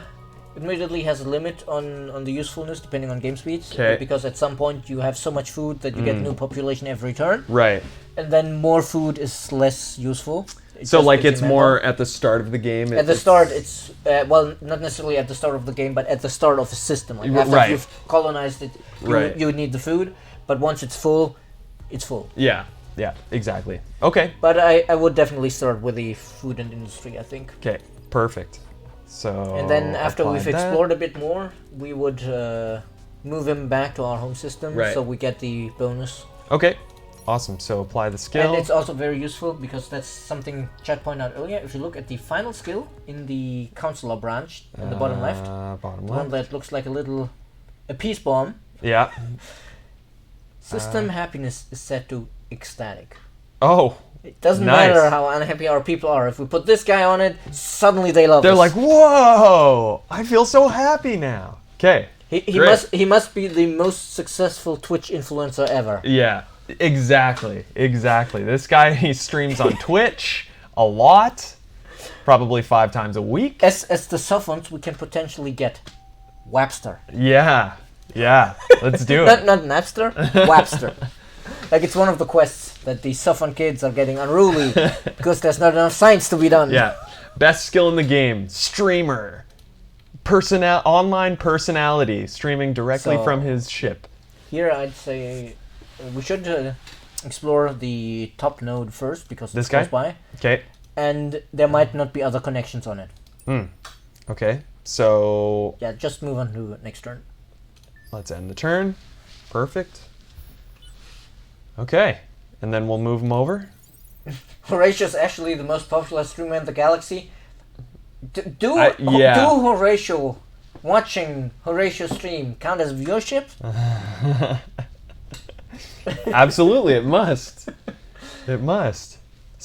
admittedly, has a limit on the usefulness depending on game speeds. 'Kay. Because at some point you have so much food that you get new population every turn, Right. and then more food is less useful. It So just like gives it's you more manpower. at the start of the game. At the start, it's well, not necessarily at the start of the game, but at the start of a system. Like after Right. you've colonized it, Right. you need the food. But once it's full, it's full. Yeah. Yeah. Exactly. Okay. But I would definitely start with the food and industry, I think. Okay. Perfect. So. And then after apply we've that. explored a bit more, we would move him back to our home system, Right. so we get the bonus. Okay. Awesome. So apply the skill. And it's also very useful because that's something Chad pointed out earlier. If you look at the final skill in the counselor branch in the bottom left, Bottom the one left. that looks like a peace bomb, Yeah. system happiness is set to ecstatic. Oh. It doesn't Nice. matter how unhappy our people are. If we put this guy on it, suddenly they love They're us. like, whoa! I feel so happy now. Okay. he great. must be the most successful Twitch influencer ever. Yeah. Exactly. This guy, he streams on Twitch a lot, probably 5 times a week. As the sophons, we can potentially get Wapster. Yeah. Let's do Not it. Napster, Wapster. Like it's one of the quests that the sophon kids are getting unruly because there's not enough science to be done. Yeah. Best skill in the game, streamer. Online personality, streaming directly So- from his ship. Here I'd say we should explore the top node first because This it's close guy? by, Okay. and there might not be other connections on it. Okay. So Yeah, just move on to next turn. let's end the turn. Perfect. Okay. And then we'll move him over. Horatius actually the most popular streamer in the galaxy. Do yeah. Horatio watching Horatio stream count as viewership? Absolutely, it must. It must.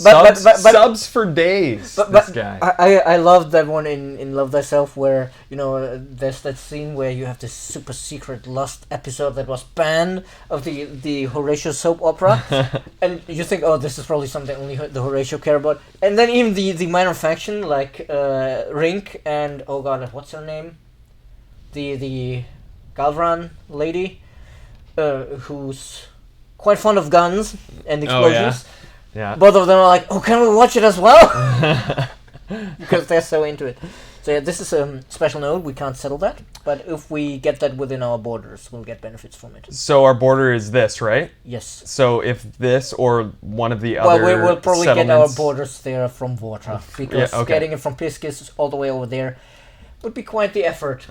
But- Subs for days. But this guy. I love that one in Love Thyself where there's that scene where you have this super secret Lost episode that was banned of the Horatio soap opera, and you think, oh, this is probably something only the Horatio care about, and then even the minor faction like Rink and oh god, what's her name, the Galvran lady, who's quite fond of guns and explosions. Yeah. Both of them are like, oh, can we watch it as well? Because they're so into it. So yeah, this is a special node. We can't settle that, but if we get that within our borders, we'll get benefits from it. So our border is this, right? Yes. So if this or one of the Well, other we'll probably get our settlements- borders there from Vortra, because Yeah, okay. getting it from Piscis all the way over there would be quite the effort.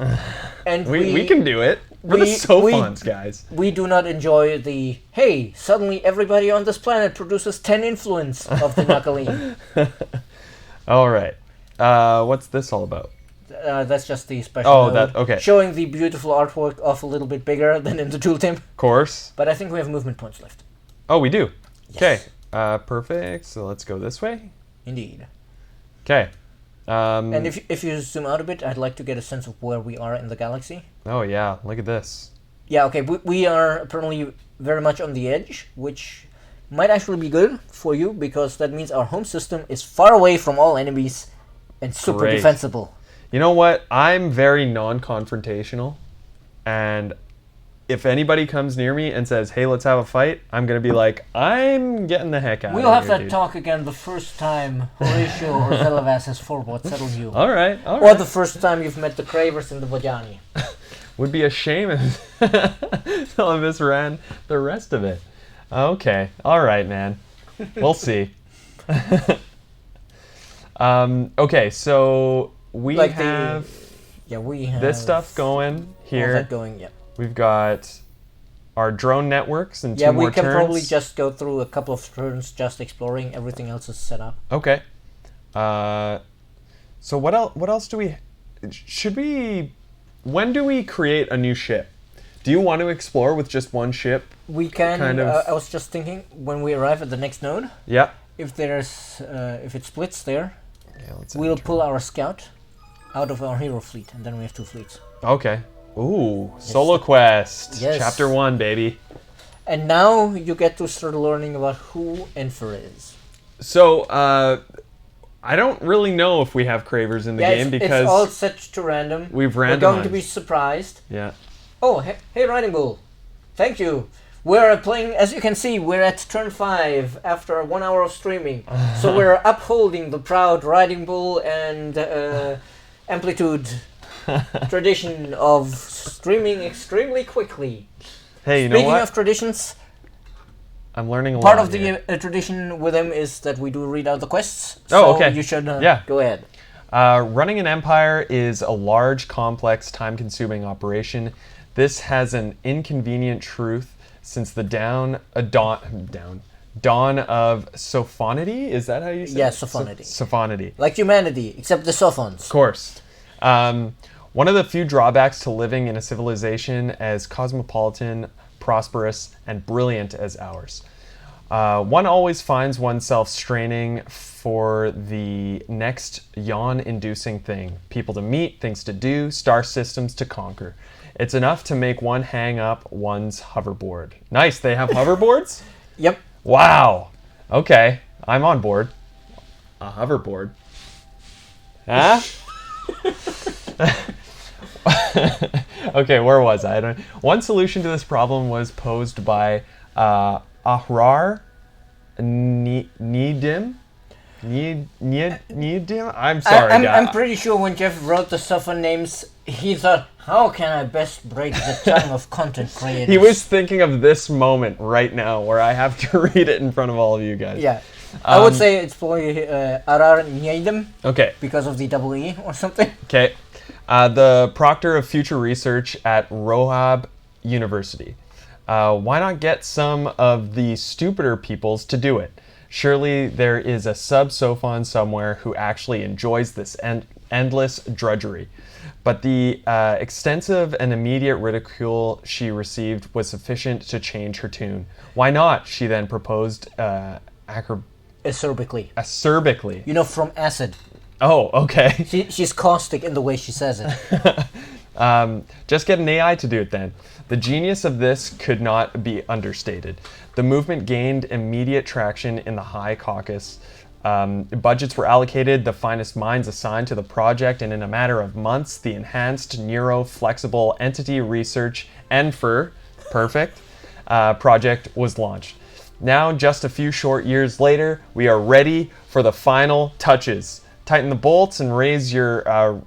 And we can do it. We're the Sophons, guys. We do not enjoy the, hey, suddenly everybody on this planet produces 10 influence of the Knuckling. All right. What's this all about? That's just the special Oh, node, okay. showing the beautiful artwork of a little bit bigger than in the tooltip. Of course. But I think we have movement points left. Oh, we do. Okay. Yes. Perfect. So let's go this way. Indeed. Okay. And if you zoom out a bit, I'd like to get a sense of where we are in the galaxy. Oh yeah, look at this. Yeah, okay, we are apparently very much on the edge, which might actually be good for you, because that means our home system is far away from all enemies and super Great. defensible. You know what? I'm very non-confrontational, and if anybody comes near me and says, "Hey, let's have a fight," I'm gonna be like, "I'm getting the heck out We'll of have here, that dude." talk again the first time Horatio or Zelavas has forward settled you. All right. Or the first time you've met the Cravers in the Vajani. Would be a shame if Televis ran the rest of it. Okay. All right, man. We'll see. Okay, so we Like have we have this stuff going all here. that going, yeah. We've got our drone networks and Yeah, two more we can turns. probably just go through a couple of turns just exploring. Everything else is set up. Okay. So what else? What else do we? Should we? When do we create a new ship? Do you want to explore with just one ship? We can. Kind of- I was just thinking, when we arrive at the next node, Yeah. if if it splits there, Yeah. Let's we'll pull our scout out of our hero fleet, and then we have two fleets. Okay. Ooh, Solo Quest. Yes. Chapter 1, baby. And now you get to start learning about who Enfer is. So, I don't really know if we have Cravers in the game because it's all set to random. we've We're going to be randomized. surprised. Yeah. Oh, hey Riding Bull. Thank you. We're playing, as you can see, we're at turn 5 after 1 hour of streaming. So we're upholding the proud Riding Bull and Amplitude tradition of streaming extremely quickly. Hey, you know Speaking what? of traditions, I'm learning a part lot of the here. tradition with them is that we do read out the quests. Oh, So okay. you should Yeah. go ahead. Running an empire is a large, complex, time-consuming operation. This has an inconvenient truth since the dawn of Sophanity. Is that how you say Yeah, it? Sophanity. Sophanity. Like humanity, except the Sophons. Of course. One of the few drawbacks to living in a civilization as cosmopolitan, prosperous, and brilliant as ours. One always finds oneself straining for the next yawn-inducing thing. People to meet, things to do, star systems to conquer. It's enough to make one hang up one's hoverboard. Nice, they have hoverboards? Yep. Wow. Okay, I'm on board. A hoverboard. Huh? Okay, where was I? One solution to this problem was posed by Ahrar Needim. Needim? I'm sorry, guys. I'm pretty sure when Jeff wrote the Sophon names, he thought, how can I best break the tongue of content creators? He was thinking of this moment right now where I have to read it in front of all of you guys. Yeah. I would say it's probably Arar Needim Okay. because of the double E or something. Okay. The Proctor of Future Research at Rohab University. Why not get some of the stupider peoples to do it? Surely there is a sub-Sophon somewhere who actually enjoys this endless drudgery. But the extensive and immediate ridicule she received was sufficient to change her tune. Why not? She then proposed Acerbically. You know, from acid. Oh, okay. She's caustic in the way she says it. Just get an AI to do it then. The genius of this could not be understated. The movement gained immediate traction in the High Caucasus. Budgets were allocated, the finest minds assigned to the project, and in a matter of months, the Enhanced Neuro-Flexible Entity Research ENFR, perfect, project was launched. Now, just a few short years later, we are ready for the final touches. tighten the bolts and raise your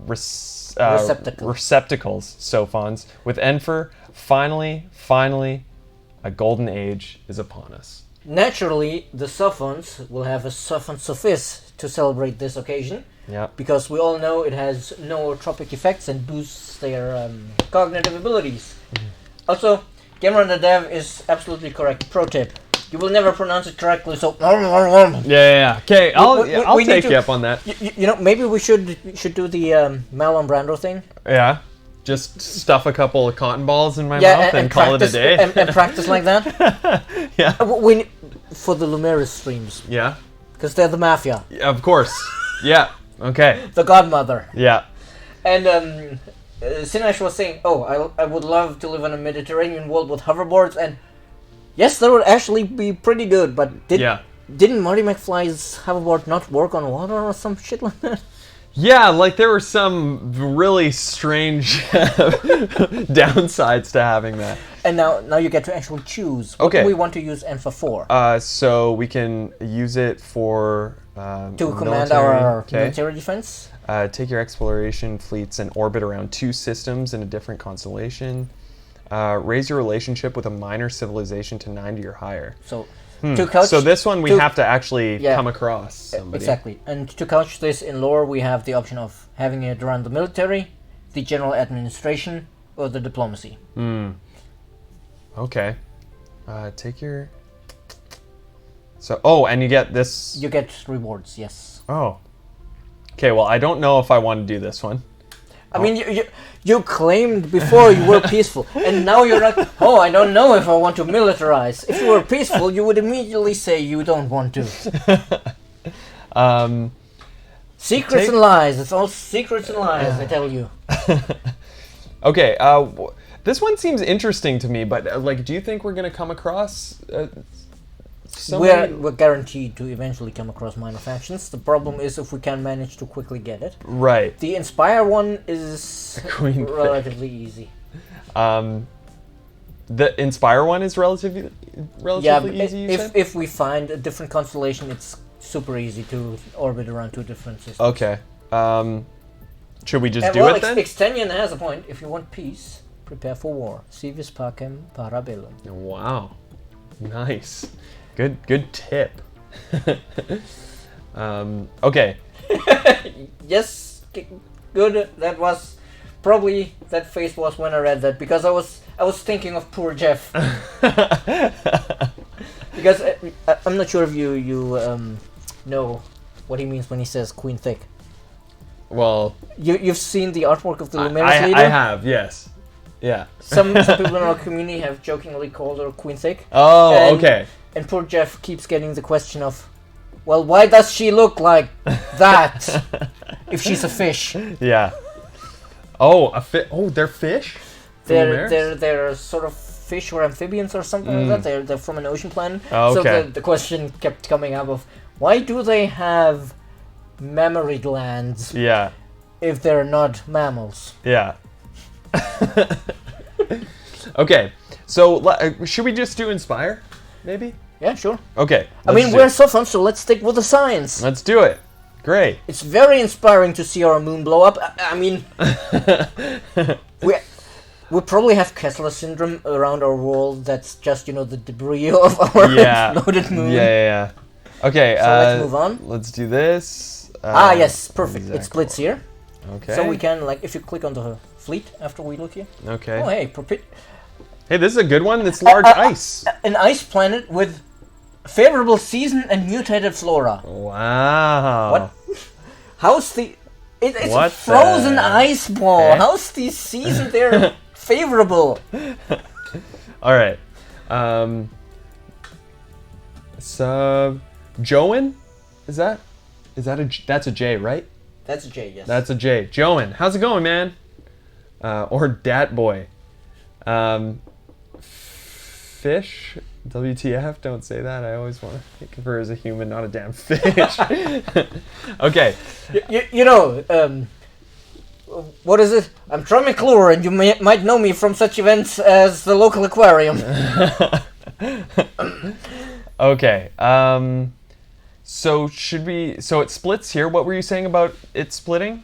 receptacles, Sophons. With Enfer, finally, a golden age is upon us. Naturally, the Sophons will have a Sophon Sophis to celebrate this occasion. Yeah. Because we all know it has nootropic effects and boosts their cognitive abilities. Also, Gamer the Dev is absolutely correct. Pro tip. You will never pronounce it correctly, so... Yeah. Okay, I'll we take need you up on that. You know, maybe we should do the Marlon Brando thing. Yeah. Just stuff a couple of cotton balls in my mouth and call it a day. And practice like that. Yeah. For the Lumeris streams. Yeah. Because they're the mafia. Of course. Yeah. Okay. The godmother. Yeah. And Sinesh was saying, I would love to live in a Mediterranean world with hoverboards, and yes, that would actually be pretty good, but didn't Marty McFly's hoverboard not work on water or some shit like that? Yeah, like there were some really strange downsides to having that. And now you get to actually choose. What do we want to use Enfa for? So we can use it for to command our military defense. Take your exploration fleets and orbit around 2 systems in a different constellation. Raise your relationship with a minor civilization to 90 or higher. So to couch, so this one we have to actually come across somebody. Exactly. And to couch this in lore, we have the option of having it run the military, the general administration, or the diplomacy. Okay. Take your... So, and you get this... You get rewards, yes. Oh. Okay, well, I don't know if I want to do this one. I mean, you claimed before you were peaceful, and now you're like, I don't know if I want to militarize. If you were peaceful, you would immediately say you don't want to. Secrets and lies. It's all secrets and lies, I tell you. Okay, this one seems interesting to me, but, do you think we're going to come across... We're guaranteed to eventually come across minor factions. The problem is if we can manage to quickly get it. Right. The Inspire one is relatively easy. The Inspire one is relatively easy, you said? If we find a different constellation, it's super easy to orbit around 2 different systems. Okay. Should we just do it then? Extenion has a point. If you want peace, prepare for war. Civis pacem para bellum. Wow. Nice. Good tip. Okay. Yes, good. That was probably that face was when I read that, because I was thinking of poor Jeff. Because I'm not sure if you know what he means when he says Queen Thick. Well, you've seen the artwork of the Lumeris leader? I have, yes. Yeah. Some people in our community have jokingly called her Queen Thick. Oh, okay. And poor Jeff keeps getting the question of, well, why does she look like that if she's a fish? Yeah. Oh, they're fish? They're sort of fish or amphibians or something like that. They're from an ocean planet. Oh, okay. So the question kept coming up of, why do they have mammary glands? Yeah. If they're not mammals? Yeah. Okay. So should we just do Inspire? Maybe? Yeah, sure. Okay. I mean, we're so fun, so let's stick with the science. Let's do it. Great. It's very inspiring to see our moon blow up. I mean, we probably have Kessler syndrome around our world. That's just, the debris of our exploded moon. Yeah. Okay. So let's move on. Let's do this. Yes, perfect. Exactly. It splits here. Okay. So we can, if you click on the fleet after we look here. Okay. Oh, hey, Hey, this is a good one. It's large ice. An ice planet with favorable season and mutated flora. Wow. What? How's the... It's a frozen ice ball. Eh? How's the season there favorable? All right. Joan? That's a J, right? That's a J, yes. That's a J. Joan, how's it going, man? Or Dat Boy. Fish? WTF? Don't say that. I always want to think of her as a human, not a damn fish. Okay. What is it? I'm Troy McClure, and you might know me from such events as the local aquarium. Okay. So should we? So it splits here. What were you saying about it splitting?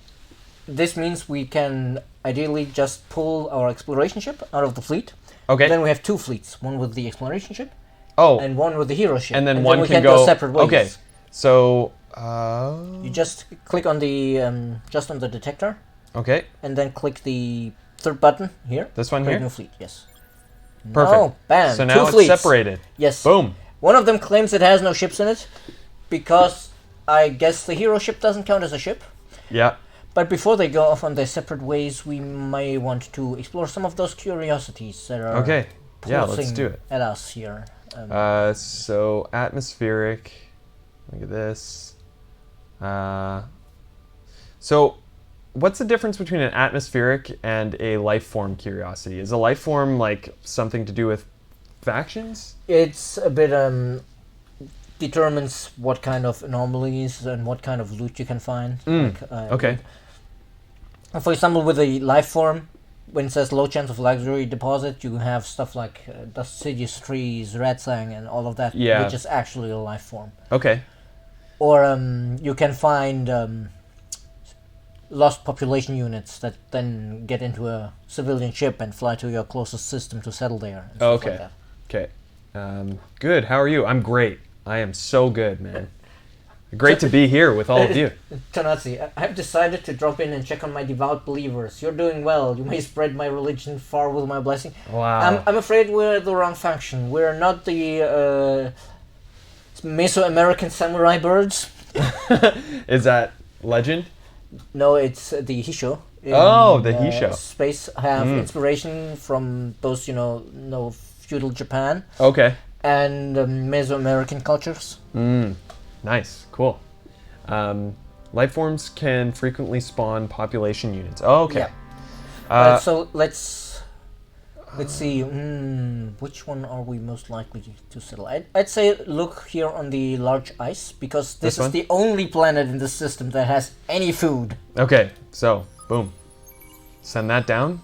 This means we can ideally just pull our exploration ship out of the fleet. Okay. Then we have two fleets, one with the exploration ship Oh, and one with the hero ship. and then one we can go go separate ways. Okay. So. You just click on the just on the detector, Okay. and then click the third button here. This one Create here. new fleet. Yes. Perfect. Oh, bam! So two now it's fleets. separated. Yes. Boom. One of them claims it has no ships in it, because I guess the hero ship doesn't count as a ship. Yeah. But before they go off on their separate ways, we may want to explore some of those curiosities that are Okay. Yeah. Let's pulsing do it. at us here. So atmospheric. Look at this. So, what's the difference between an atmospheric and a life form curiosity? Is a life form like something to do with factions? It's a bit determines what kind of anomalies and what kind of loot you can find. Okay. For example, with a life form, when it says low chance of luxury deposit, you have stuff like Dustidious trees, Radsang, and all of that, Yeah. which is actually a life form. Okay. Or you can find lost population units that then get into a civilian ship and fly to your closest system to settle there. And stuff Okay. Like that. Okay. Good. How are you? I'm great. I am so good, man. Great to be here with all of you. Tonatsi, I've decided to drop in and check on my devout believers. You're doing well. You may spread my religion far with my blessing. Wow. I'm afraid we're the wrong faction. We're not the Mesoamerican samurai birds. Is that legend? No, it's the Hisho. Oh, the Hisho. Space have inspiration from those, feudal Japan Okay. and Mesoamerican cultures. Nice. Cool. Life forms can frequently spawn population units. Oh, okay. Yeah. So let's see. Which one are we most likely to settle? I'd say look here on the large ice, because this is one? the only planet in the system that has any food. Okay. So, boom. Send that down.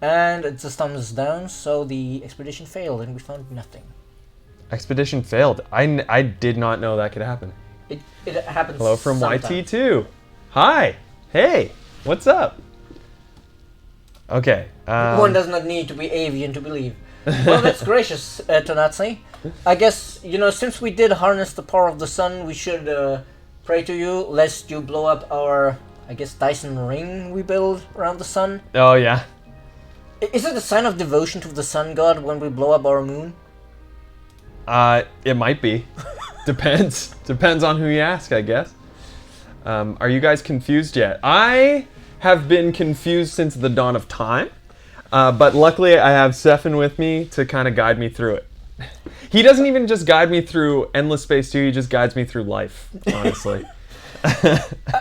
And it's a thumbs down, so the expedition failed and we found nothing. Expedition failed. I did not know that could happen. It happens. Hello from sometimes. YT2. Hi. Hey. What's up? Okay. One does not need to be avian to believe. Well, that's gracious, Tonatsi. I guess, since we did harness the power of the sun, we should pray to you, lest you blow up our, Dyson ring we build around the sun. Oh, yeah. Is it a sign of devotion to the sun god when we blow up our moon? It might be. Depends. Depends on who you ask, I guess. Are you guys confused yet? I have been confused since the dawn of time, but luckily I have Stefan with me to kind of guide me through it. He doesn't even just guide me through Endless Space 2, he just guides me through life, honestly.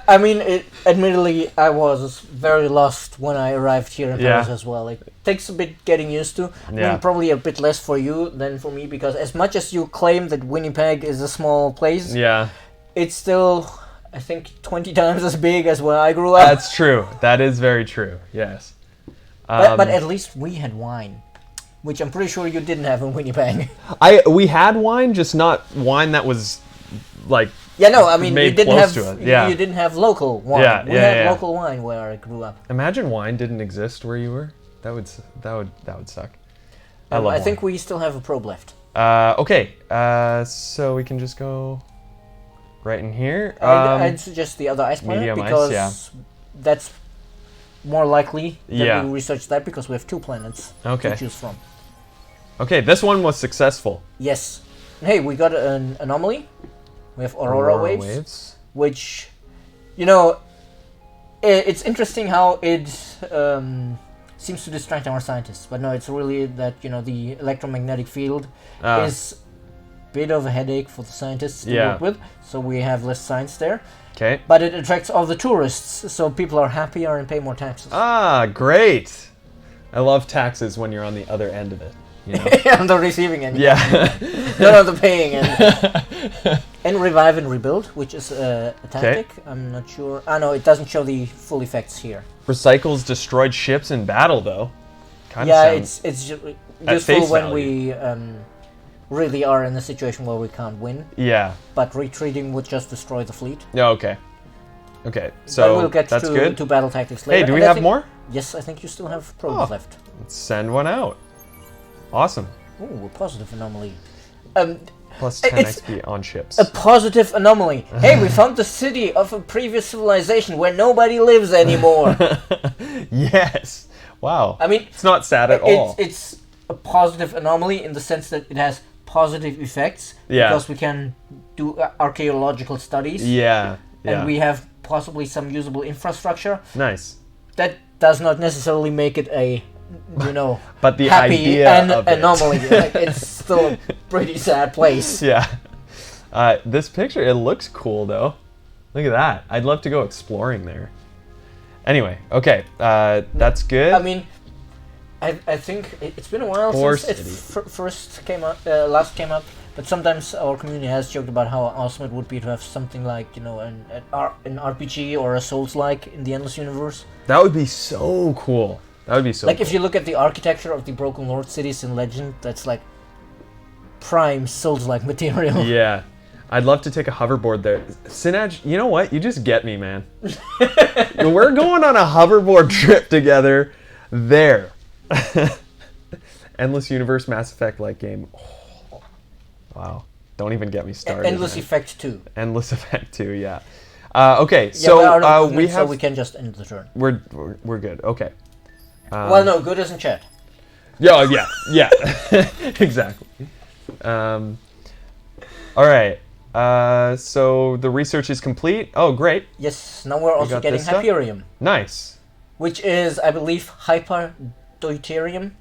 Admittedly, I was very lost when I arrived here in Paris as well. It takes a bit getting used to. Probably a bit less for you than for me, because as much as you claim that Winnipeg is a small place, it's still, I think, 20 times as big as where I grew up. That's true. That is very true, yes. But at least we had wine, which I'm pretty sure you didn't have in Winnipeg. We had wine, just not wine that was, like... Yeah, no, I mean, you didn't have Yeah. you didn't have local wine. We had local wine where I grew up. Imagine wine didn't exist where you were. That would suck. I love wine. I think we still have a probe left. Okay. So we can just go right in here. I'd suggest the other ice planet, medium because ice, that's more likely that Yeah. we research that, because we have two planets Okay. to choose from. Okay, this one was successful. Yes. Hey, we got an anomaly. We have aurora waves, which, it's interesting how it seems to distract our scientists. But no, it's really that, the electromagnetic field is a bit of a headache for the scientists to work with, so we have less science there. Okay. But it attracts all the tourists, so people are happier and pay more taxes. Ah, great. I love taxes when you're on the other end of it. On the receiving end. Yeah. Not on the paying end. And revive and rebuild, which is a tactic. I'm not sure. No, it doesn't show the full effects here. Recycles destroyed ships in battle, though. It's useful when we really are in a situation where we can't win, Yeah. but retreating would just destroy the fleet. Yeah. Okay. Okay. But So we'll get that's to, good. to battle tactics later. Hey, do we And I have think- more? Yes, I think you still have probes Oh. left. Let's send one out. Awesome. Ooh, a positive anomaly. Plus 10 It's XP on ships. A positive anomaly. Hey, we found the city of a previous civilization where nobody lives anymore. Yes. Wow. I mean, It's not sad at all. it's a positive anomaly in the sense that it has positive effects. Yeah. Because we can do archaeological studies. Yeah. Yeah. And we have possibly some usable infrastructure. Nice. That does not necessarily make it a, you know, But the happy idea of it. anomaly. Like, it's still a pretty sad place. Yeah. This picture, it looks cool though. Look at that. I'd love to go exploring there. Anyway, okay. That's good. I mean, I think it's been a while Poor since it city. first came up, last came up. But sometimes our community has joked about how awesome it would be to have something like, you know, an RPG or a Souls-like in the Endless Universe. That would be so cool. That would be so Like cool. if you look at the architecture of the Broken Lord cities in Legend, that's like prime Souls-like material. Yeah. I'd love to take a hoverboard there. Sinaj, you know what? You just get me, man. We're going on a hoverboard trip together there. Endless Universe Mass Effect-like game. Oh, wow. Don't even get me started. Endless man. Effect 2. Endless Effect 2, yeah. Okay, Yeah, so but our movement, we so have... we can just end the turn. We're good. Okay. Well, no, good isn't chat. Yeah. Exactly. All right. So the research is complete. Oh, great. Yes, now we're also got getting this stuff? Hyperium, Nice. which is, I believe, Hyperdeuterium.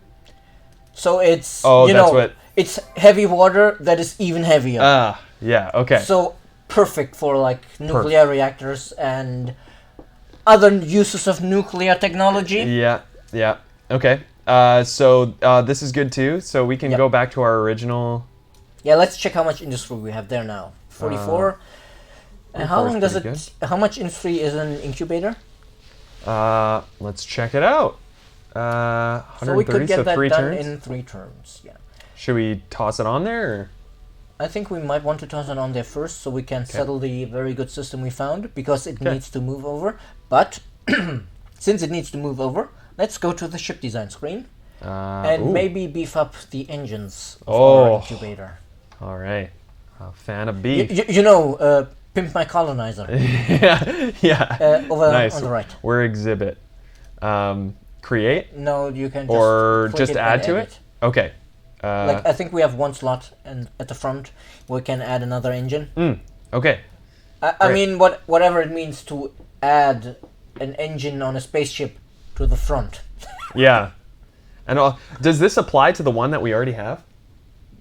So it's, Oh, you that's know, what- it's heavy water that is even heavier. Ah, yeah. Okay. So perfect for like nuclear reactors and other uses of nuclear technology. Yeah. Okay. So this is good too. So we can Yep. go back to our original. Yeah, let's check how much industry we have there now. 44. And how 44 is long does pretty it? How much industry is an incubator? Let's check it out. 130. So we could get that three done turns. in 3 turns. Yeah. Should we toss it on there? Or? I think we might want to toss it on there first so we can settle the very good system we found because it Okay. needs to move over. But since it needs to move over, let's go to the ship design screen and Ooh. maybe beef up the engines of our Oh. incubator. All right. A fan of beef. You know, Pimp My Colonizer yeah. over Nice. on the right. We're exhibit. Create No, you can just or click just it add and to edit. it. Okay. Like I think we have one slot and at the front we can add another engine. Okay. I Great. mean, whatever it means to add an engine on a spaceship to the front. Yeah. And does this apply to the one that we already have?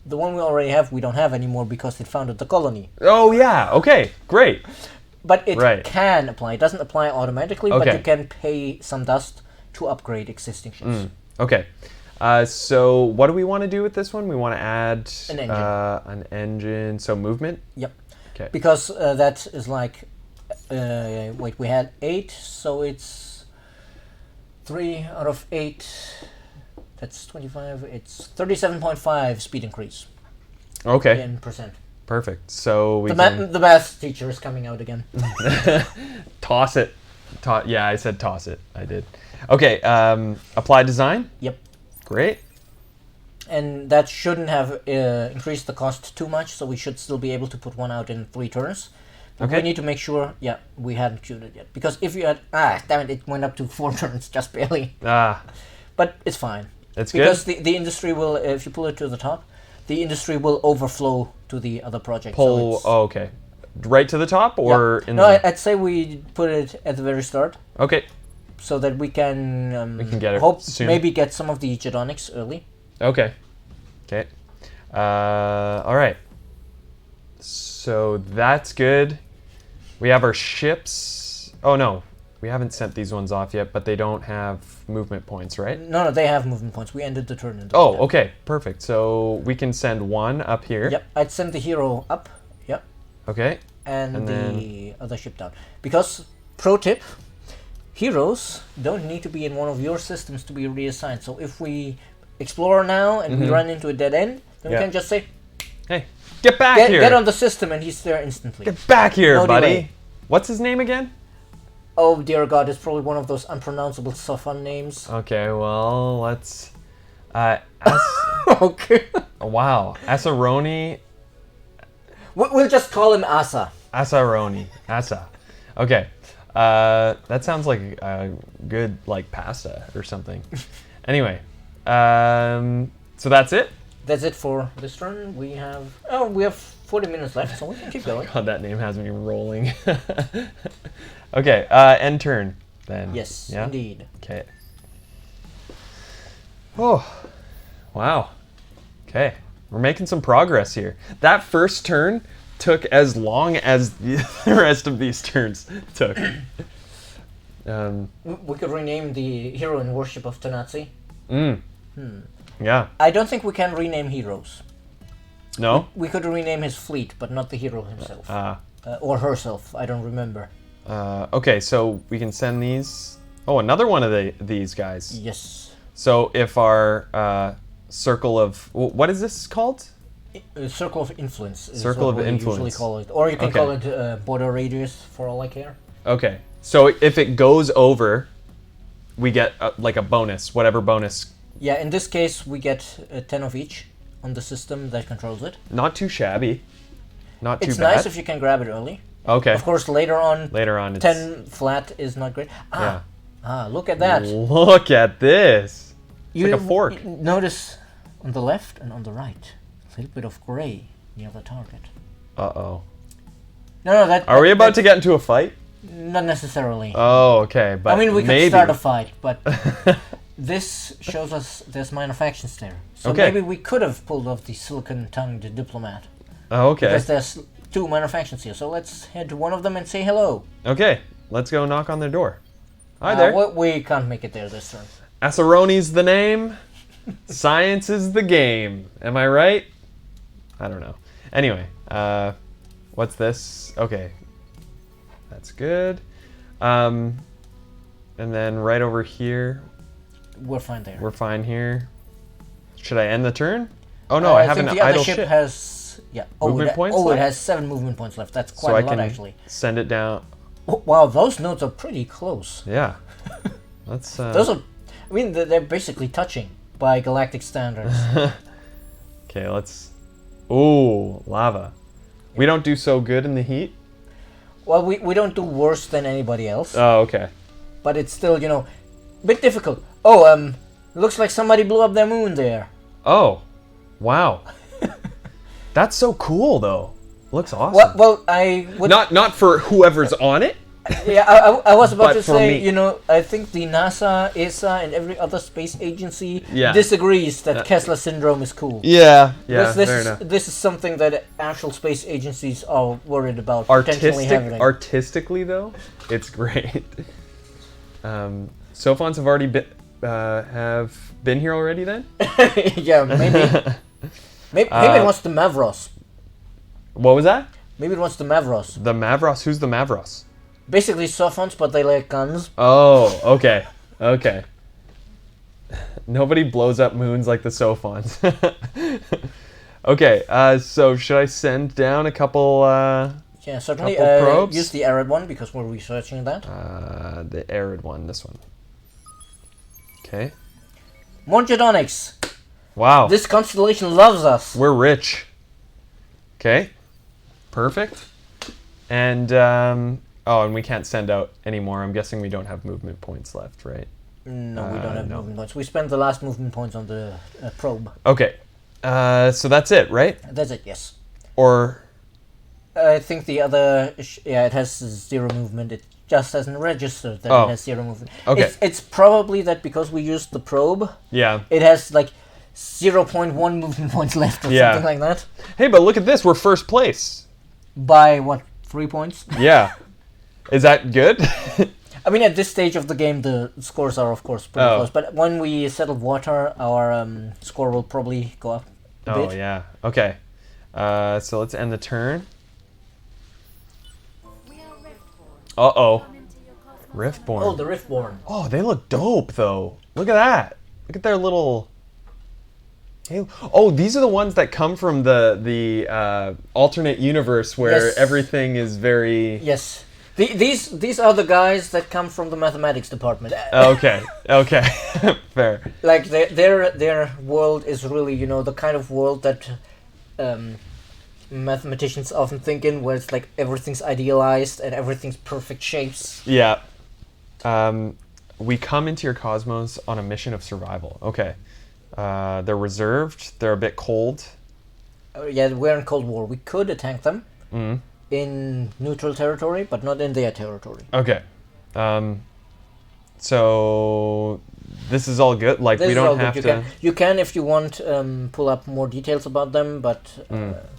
The one we already have, we don't have anymore because it founded the colony. Oh yeah. Okay. Great. But it Right. can apply. It doesn't apply automatically, but Okay. you can pay some dust to upgrade existing ships. Okay. So what do we want to do with this one? We want to add An engine. an engine. So movement. Yep. Okay. Because that is like, wait, we had 8, so it's 3 out of 8. That's 25. It's 37.5 speed increase Okay. in percent. Perfect. So we The, can the math teacher is coming out again. toss it. Yeah, I said toss it. I did. Okay. Apply design. Yep. Great. And that shouldn't have increased the cost too much, so we should still be able to put one out in 3 turns. But Okay. we need to make sure, we hadn't queued it yet. Because if you had, damn it, it went up to 4 turns, just barely. But it's fine. It's Because good. the industry will, if you pull it to the top, the industry will overflow to the other project. Pull. So Oh, okay. Right to the top or in no, the. I'd say we put it at the very start Okay. so that we can, get it hope soon. maybe get some of the Jedonics early. Okay. Okay. All right. So that's good. We have our ships. Oh no, we haven't sent these ones off yet, but they don't have movement points, right? No, they have movement points. We ended the turn. And Oh, okay, perfect. So we can send one up here. Yep, I'd send the hero up. Yep. Okay. And And the other ship down. Because, pro tip, heroes don't need to be in one of your systems to be reassigned. So if we explore now and we run into a dead end, then Yeah. we can just say, Hey, get back here! Get on the system, and he's there instantly. Get back here, No buddy! delay. What's his name again? Oh dear God, it's probably one of those unpronounceable Sofan names. Okay, well, let's... Okay. Wow. Asaroni... We'll just call him Asa. Asaroni. Asa. Okay. That sounds like a good, like, pasta or something. Anyway. So that's it? That's it for this turn. We have 40 minutes left, so we can keep going. God, that name has me rolling. Okay, end turn then. Yes, Yeah? indeed. Okay. Oh, wow. Okay, we're making some progress here. That first turn took as long as the rest of these turns took. We could rename the hero in Worship of Tanatsi. Yeah. I don't think we can rename heroes. No? We could rename his fleet, but not the hero himself. Or herself, I don't remember. Okay, so we can send these. Oh, another one of these guys. Yes. So if our circle of... What is this called? Circle of Influence. Is Circle what of we Influence. usually call it. Or you can Okay. call it border radius, for all I care. Okay, so if it goes over, we get like a bonus, whatever bonus. Yeah, in this case, we get 10 of each on the system that controls it. Not too shabby. Not too It's bad. nice if you can grab it early. Okay. Of course, later on, Later on, it's... 10 flat is not great. Look at that. Look at this. It's like a fork. Notice on the left and on the right, a little bit of gray near the target. Uh-oh. No, Are we about to get into a fight? Not necessarily. Oh, okay. But I mean, we could maybe. start a fight, but this shows us there's minor factions there. So Okay. maybe we could have pulled off the silicon-tongued diplomat. Oh, okay. Because there's 2 minor factions here. So let's head to one of them and say hello. Okay, let's go knock on their door. Hi there. We can't make it there this turn. Aceroni's the name. Science is the game. Am I right? I don't know. Anyway, what's this? Okay. That's good. And then right over here, We're fine there. we're fine here. Should I end the turn? Oh no, I have think an the other idle ship ship. has Movement points it left? has 7 movement points left. That's quite So I a lot can actually. send it down. Oh, wow, those nodes are pretty close. Yeah. Let's Those are, I mean, they're basically touching by galactic standards. Okay, let's... Ooh, lava. We don't do so good in the heat? Well, we don't do worse than anybody else, Oh, okay. but it's still, a bit difficult. Oh, looks like somebody blew up their moon there. Oh, wow. That's so cool, though. Looks awesome. Well, I would... Not for whoever's on it. Yeah, I was about But to for say, me. I think the NASA, ESA, and every other space agency Yeah. disagrees that Kessler syndrome is cool. Yeah, This is something that actual space agencies are worried about potentially having. Artistically, though, it's great. Sophons have already been here already. Then Yeah, maybe it wants the Mavros. what was that? Maybe it wants the Mavros. The Mavros. Who's the Mavros? Basically Sophons, but they like guns. Oh, okay, okay. Nobody blows up moons like the Sophons. Okay, so should I send down a couple? Yeah, certainly. Couple probes? Use the arid one because we're researching that. The arid one, this one. Okay. Morgadonyx. Wow. This constellation loves us. We're rich. Okay. Perfect. And and we can't send out anymore. I'm guessing we don't have movement points left, right? No, we don't have no. movement points. We spent the last movement points on the probe. Okay. So that's it, right? That's it, yes. Or I think the other... it has 0 movement. It just hasn't registered that Oh. it has 0 movement. Okay. It's probably that because we used the probe, yeah. it has like 0.1 movement points left or Yeah. something like that. Hey, but look at this. We're first place. By, what, 3 points? Yeah. Is that good? I mean, at this stage of the game, the scores are, of course, pretty Oh. close. But when we settle water, our score will probably go up a Oh, bit. yeah. Okay. So let's end the turn. Uh-oh. Riftborn. Oh, the Riftborn. Oh, they look dope, though. Look at that. Look at their little... Halo. Oh, these are the ones that come from the alternate universe where Yes. everything is very. Yes. These are the guys that come from the mathematics department. Okay. Okay. Fair. Like their world is really, you know, the kind of world that mathematicians often think in, where it's like everything's idealized and everything's perfect shapes. Yeah. We come into your cosmos on a mission of survival. Okay. They're reserved. They're a bit cold. Yeah, we're in Cold War. We could attack them Mm. in neutral territory, but not in their territory. Okay. So this is all good. Like This we is all don't good. have You to. can, you can, if you want, pull up more details about them, but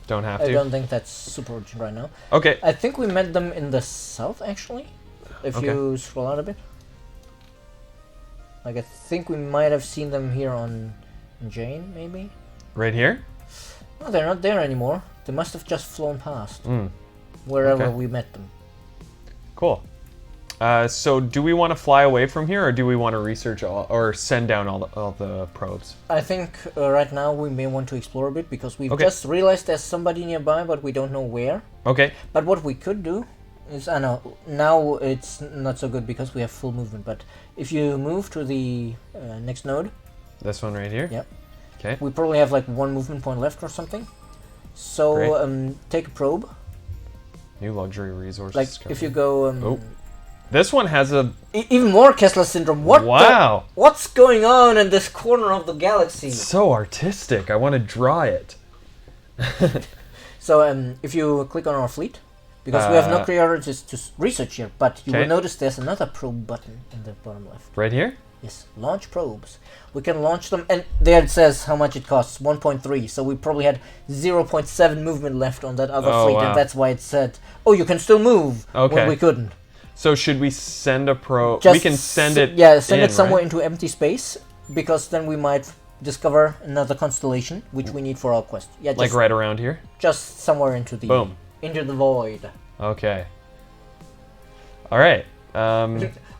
Don't have I to. don't think that's super urgent right now. Okay. I think we met them in the south, actually. If Okay. you scroll out a bit. Like, I think we might have seen them here on Jane, maybe? Right here. No, they're not there anymore. They must have just flown past, Mm. wherever Okay. we met them. Cool. So do we want to fly away from here, or do we want to research or send down all the probes? I think right now we may want to explore a bit, because we've Okay. just realized there's somebody nearby, but we don't know where. Okay. But what we could do is, I know, now it's not so good because we have full movement, but if you move to the next node, This one right here. Yep. Okay. we probably have like one movement point left or something. So Great. take a probe. New luxury resources. Like if you go, Oh. This one has a. even more Kessler syndrome. What? Wow. What's going on in this corner of the galaxy? So artistic. I want to draw it. So if you click on our fleet, because we have no Uh, priorities to research here, but you will Okay. notice there's another probe button in the bottom left. Right here. Yes, launch probes. We can launch them, and there it says how much it costs, 1.3. So we probably had 0.7 movement left on that other Oh, fleet, wow. and that's why it said, "Oh, you can still move." Okay. When we couldn't. So should we send a probe? Just We can send it. Yeah, send in, it somewhere right? into empty space, because then we might discover another constellation, which we need for our quest. Yeah, Like right around here. just somewhere into the Boom. into the void. Okay. All right.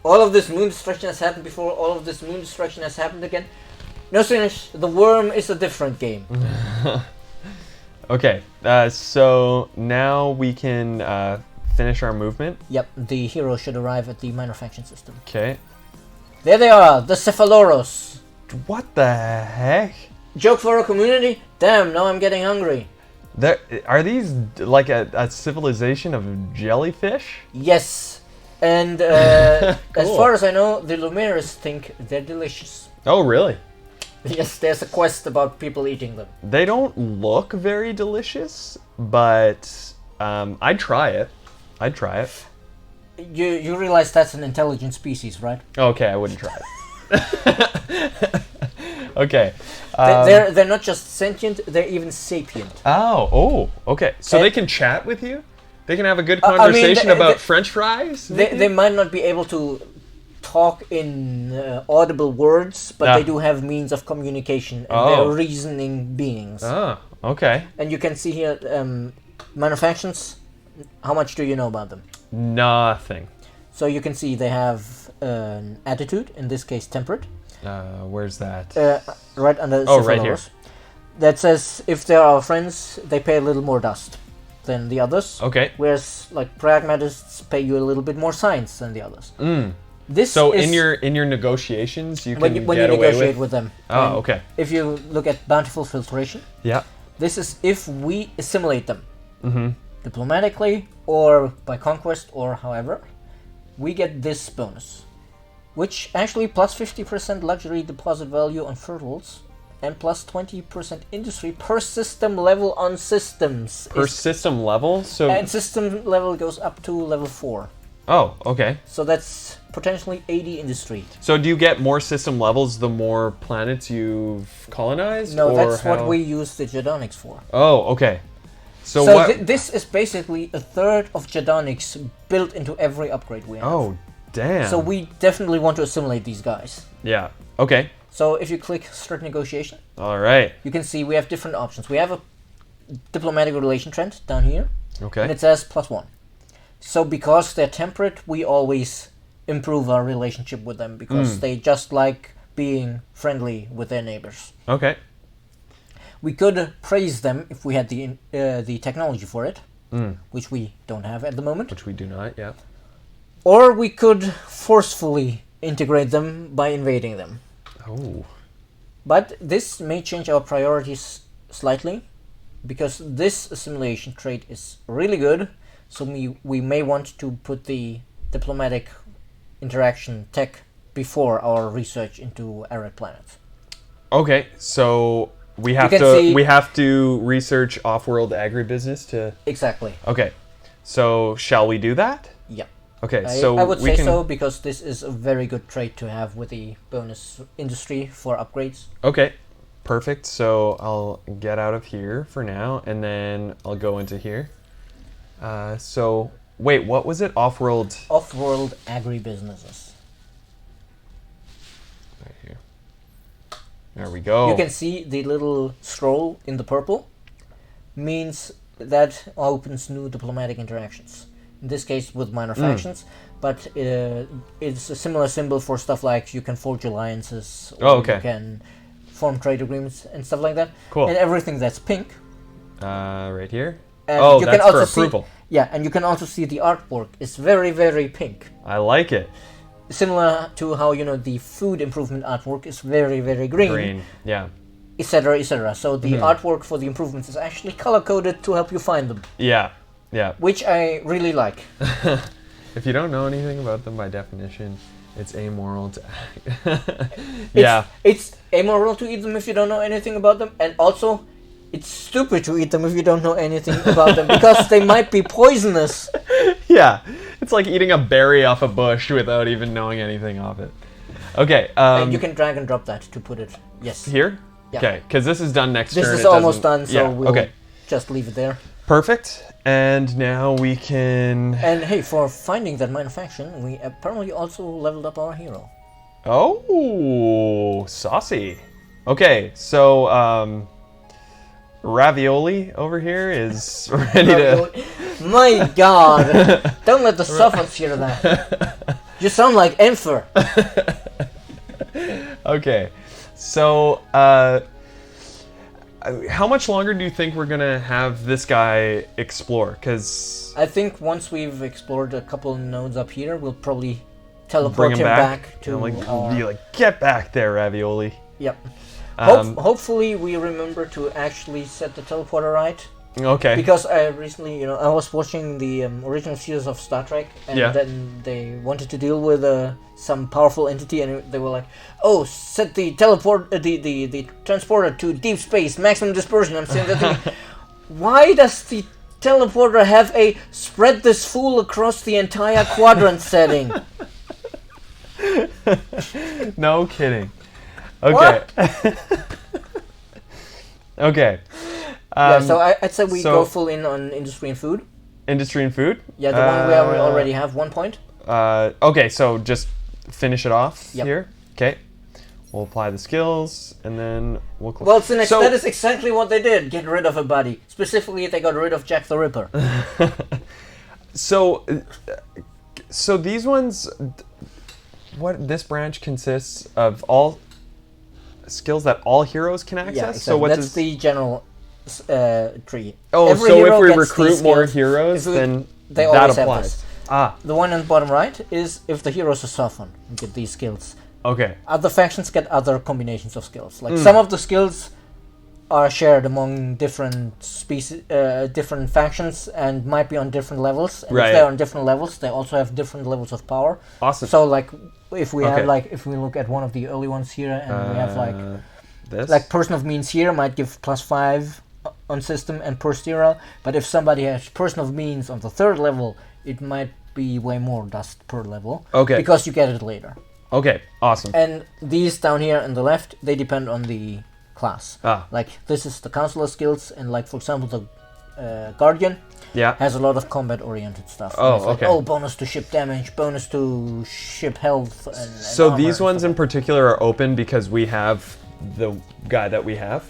All of this moon destruction has happened before. All of this moon destruction has happened again. No, Sinish, the worm is a different game. Okay. So now we can finish our movement. Yep, the hero should arrive at the minor faction system. Okay. There they are, the Cephaloros. What the heck? Joke for our community? Damn, now I'm getting hungry. There, are these like a civilization of jellyfish? Yes, and as Cool. far as I know, the Lumiris think they're delicious. Oh, really? Yes, there's a quest about people eating them. They don't look very delicious, but I'd try it. I'd try it. You realize that's an intelligent species, right? Okay, I wouldn't try it. Okay. They're not just sentient, they're even sapient. Oh, okay. So And- they can chat with you? They can have a good I mean, conversation they- about they- French fries? They might not be able to talk in audible words, but Ah. they do have means of communication, and Oh. they're reasoning beings. Oh, okay. And you can see here, manufactions. How much do you know about them? Nothing. So you can see they have an attitude, in this case temperate, Where's that? right under Oh, right here. Cephaloros. That says if they're our friends, they pay a little more dust than the others. Okay. Whereas like pragmatists pay you a little bit more science than the others. Mm. This So is in your negotiations, you when can you, when get you away negotiate with. with them. Oh, And okay. If you look at bountiful filtration, Yeah. this is if we assimilate them Mm-hmm. diplomatically or by conquest or however, we get this bonus, which actually plus 50% luxury deposit value on fertiles and plus 20% industry per system level on systems. Per system level. So. And system level goes up to level 4. Oh, okay. So that's potentially 80 industry. So do you get more system levels the more planets you've colonized? No, or that's how? what we use the Jadonics for. Oh, okay. So, So what? this is basically a third of Jadonics built into every upgrade we have. Oh, damn. So we definitely want to assimilate these guys. Yeah. Okay. So if you click Start Negotiation, All right. you can see we have different options. We have a diplomatic relation trend down here, and Okay. it says +1. So because they're temperate, we always improve our relationship with them because they just like being friendly with their neighbors. Okay. We could praise them if we had the technology for it, which we don't have at the moment. Which we do not, yeah. Or we could forcefully integrate them by invading them. Oh. But this may change our priorities slightly, because this assimilation trait is really good, so we may want to put the diplomatic interaction tech before our research into arid planets. Okay, so we have to research off-world agribusiness to... Exactly. Okay, so shall we do that? Yeah. Okay, I would say so, because this is a very good trait to have with the bonus industry for upgrades. Okay, perfect. So I'll get out of here for now, and then I'll go into here. So, wait, what was it? Off-world... Off-world agribusinesses. Right here. There we go. You can see the little scroll in the purple means that opens new diplomatic interactions. In this case with minor factions, but it's a similar symbol for stuff like you can forge alliances, or you can form trade agreements and stuff like that. Cool. And everything that's pink. Right here? And you that's can also for approval. Yeah, and you can also see the artwork is very, very pink. I like it. Similar to how, the food improvement artwork is very, very green. Green, yeah. Etc., etc. So the artwork for the improvements is actually color-coded to help you find them. Yeah. Yeah. Which I really like. If you don't know anything about them by definition, it's amoral to It's amoral to eat them if you don't know anything about them, and also it's stupid to eat them if you don't know anything about them, because they might be poisonous. Yeah. It's like eating a berry off a bush without even knowing anything of it. Okay. And you can drag and drop that to put it. Yes. Here? Yeah. Okay, because this is done next turn. This is almost done, so yeah, we'll just leave it there. Perfect. And now we can... And hey, for finding that minor faction, we apparently also leveled up our hero. Oh, saucy. Okay, so Ravioli over here is ready to... My god! Don't let the Sophons hear that. You sound like Enfer. Okay, so how much longer do you think we're gonna have this guy explore? Because I think once we've explored a couple nodes up here, we'll probably teleport him back to be like, get back there, Ravioli. Yep. Hopefully we remember to actually set the teleporter right. Okay. Because I recently, I was watching the original series of Star Trek, and then they wanted to deal with some powerful entity, and they were like, "Oh, set the the transporter to deep space, maximum dispersion." I'm saying that. Why does the teleporter have a spread this fool across the entire quadrant setting? No kidding. Okay. Okay. So I'd say we go full in on industry and food. Industry and food? Yeah, the one we already have 1 point. Okay, so just finish it off Yep. here. Okay. We'll apply the skills, and then we'll... Well, that is exactly what they did. Get rid of a body. Specifically, they got rid of Jack the Ripper. So these ones... This branch consists of all skills that all heroes can access? Yeah, exactly. So that's the general tree. Oh, Every so hero if we gets recruit these more skills. heroes, then they that always applies. have this. Ah, The one on the bottom right is if the heroes are Sophon, you get these skills. okay. Other factions get other combinations of skills. Like some of the skills are shared among different species, different factions, and might be on different levels. And Right. if they're on different levels, they also have different levels of power. Awesome. So, like, if we have, Okay. if we look at one of the early ones here, and we have this? like Person of Means here might give +5 on system and per sterile, but if somebody has Person of Means on the 3rd level, it might be way more dust per level. Okay. Because you get it later. Okay, awesome. And these down here on the left, they depend on the class. Ah. Like, this is the counselor skills, and like, for example, the Guardian Yeah. has a lot of combat-oriented stuff. Oh, It's like, okay. bonus to ship damage, bonus to ship health, and So armor these and ones stuff in particular are open because we have the guy that we have?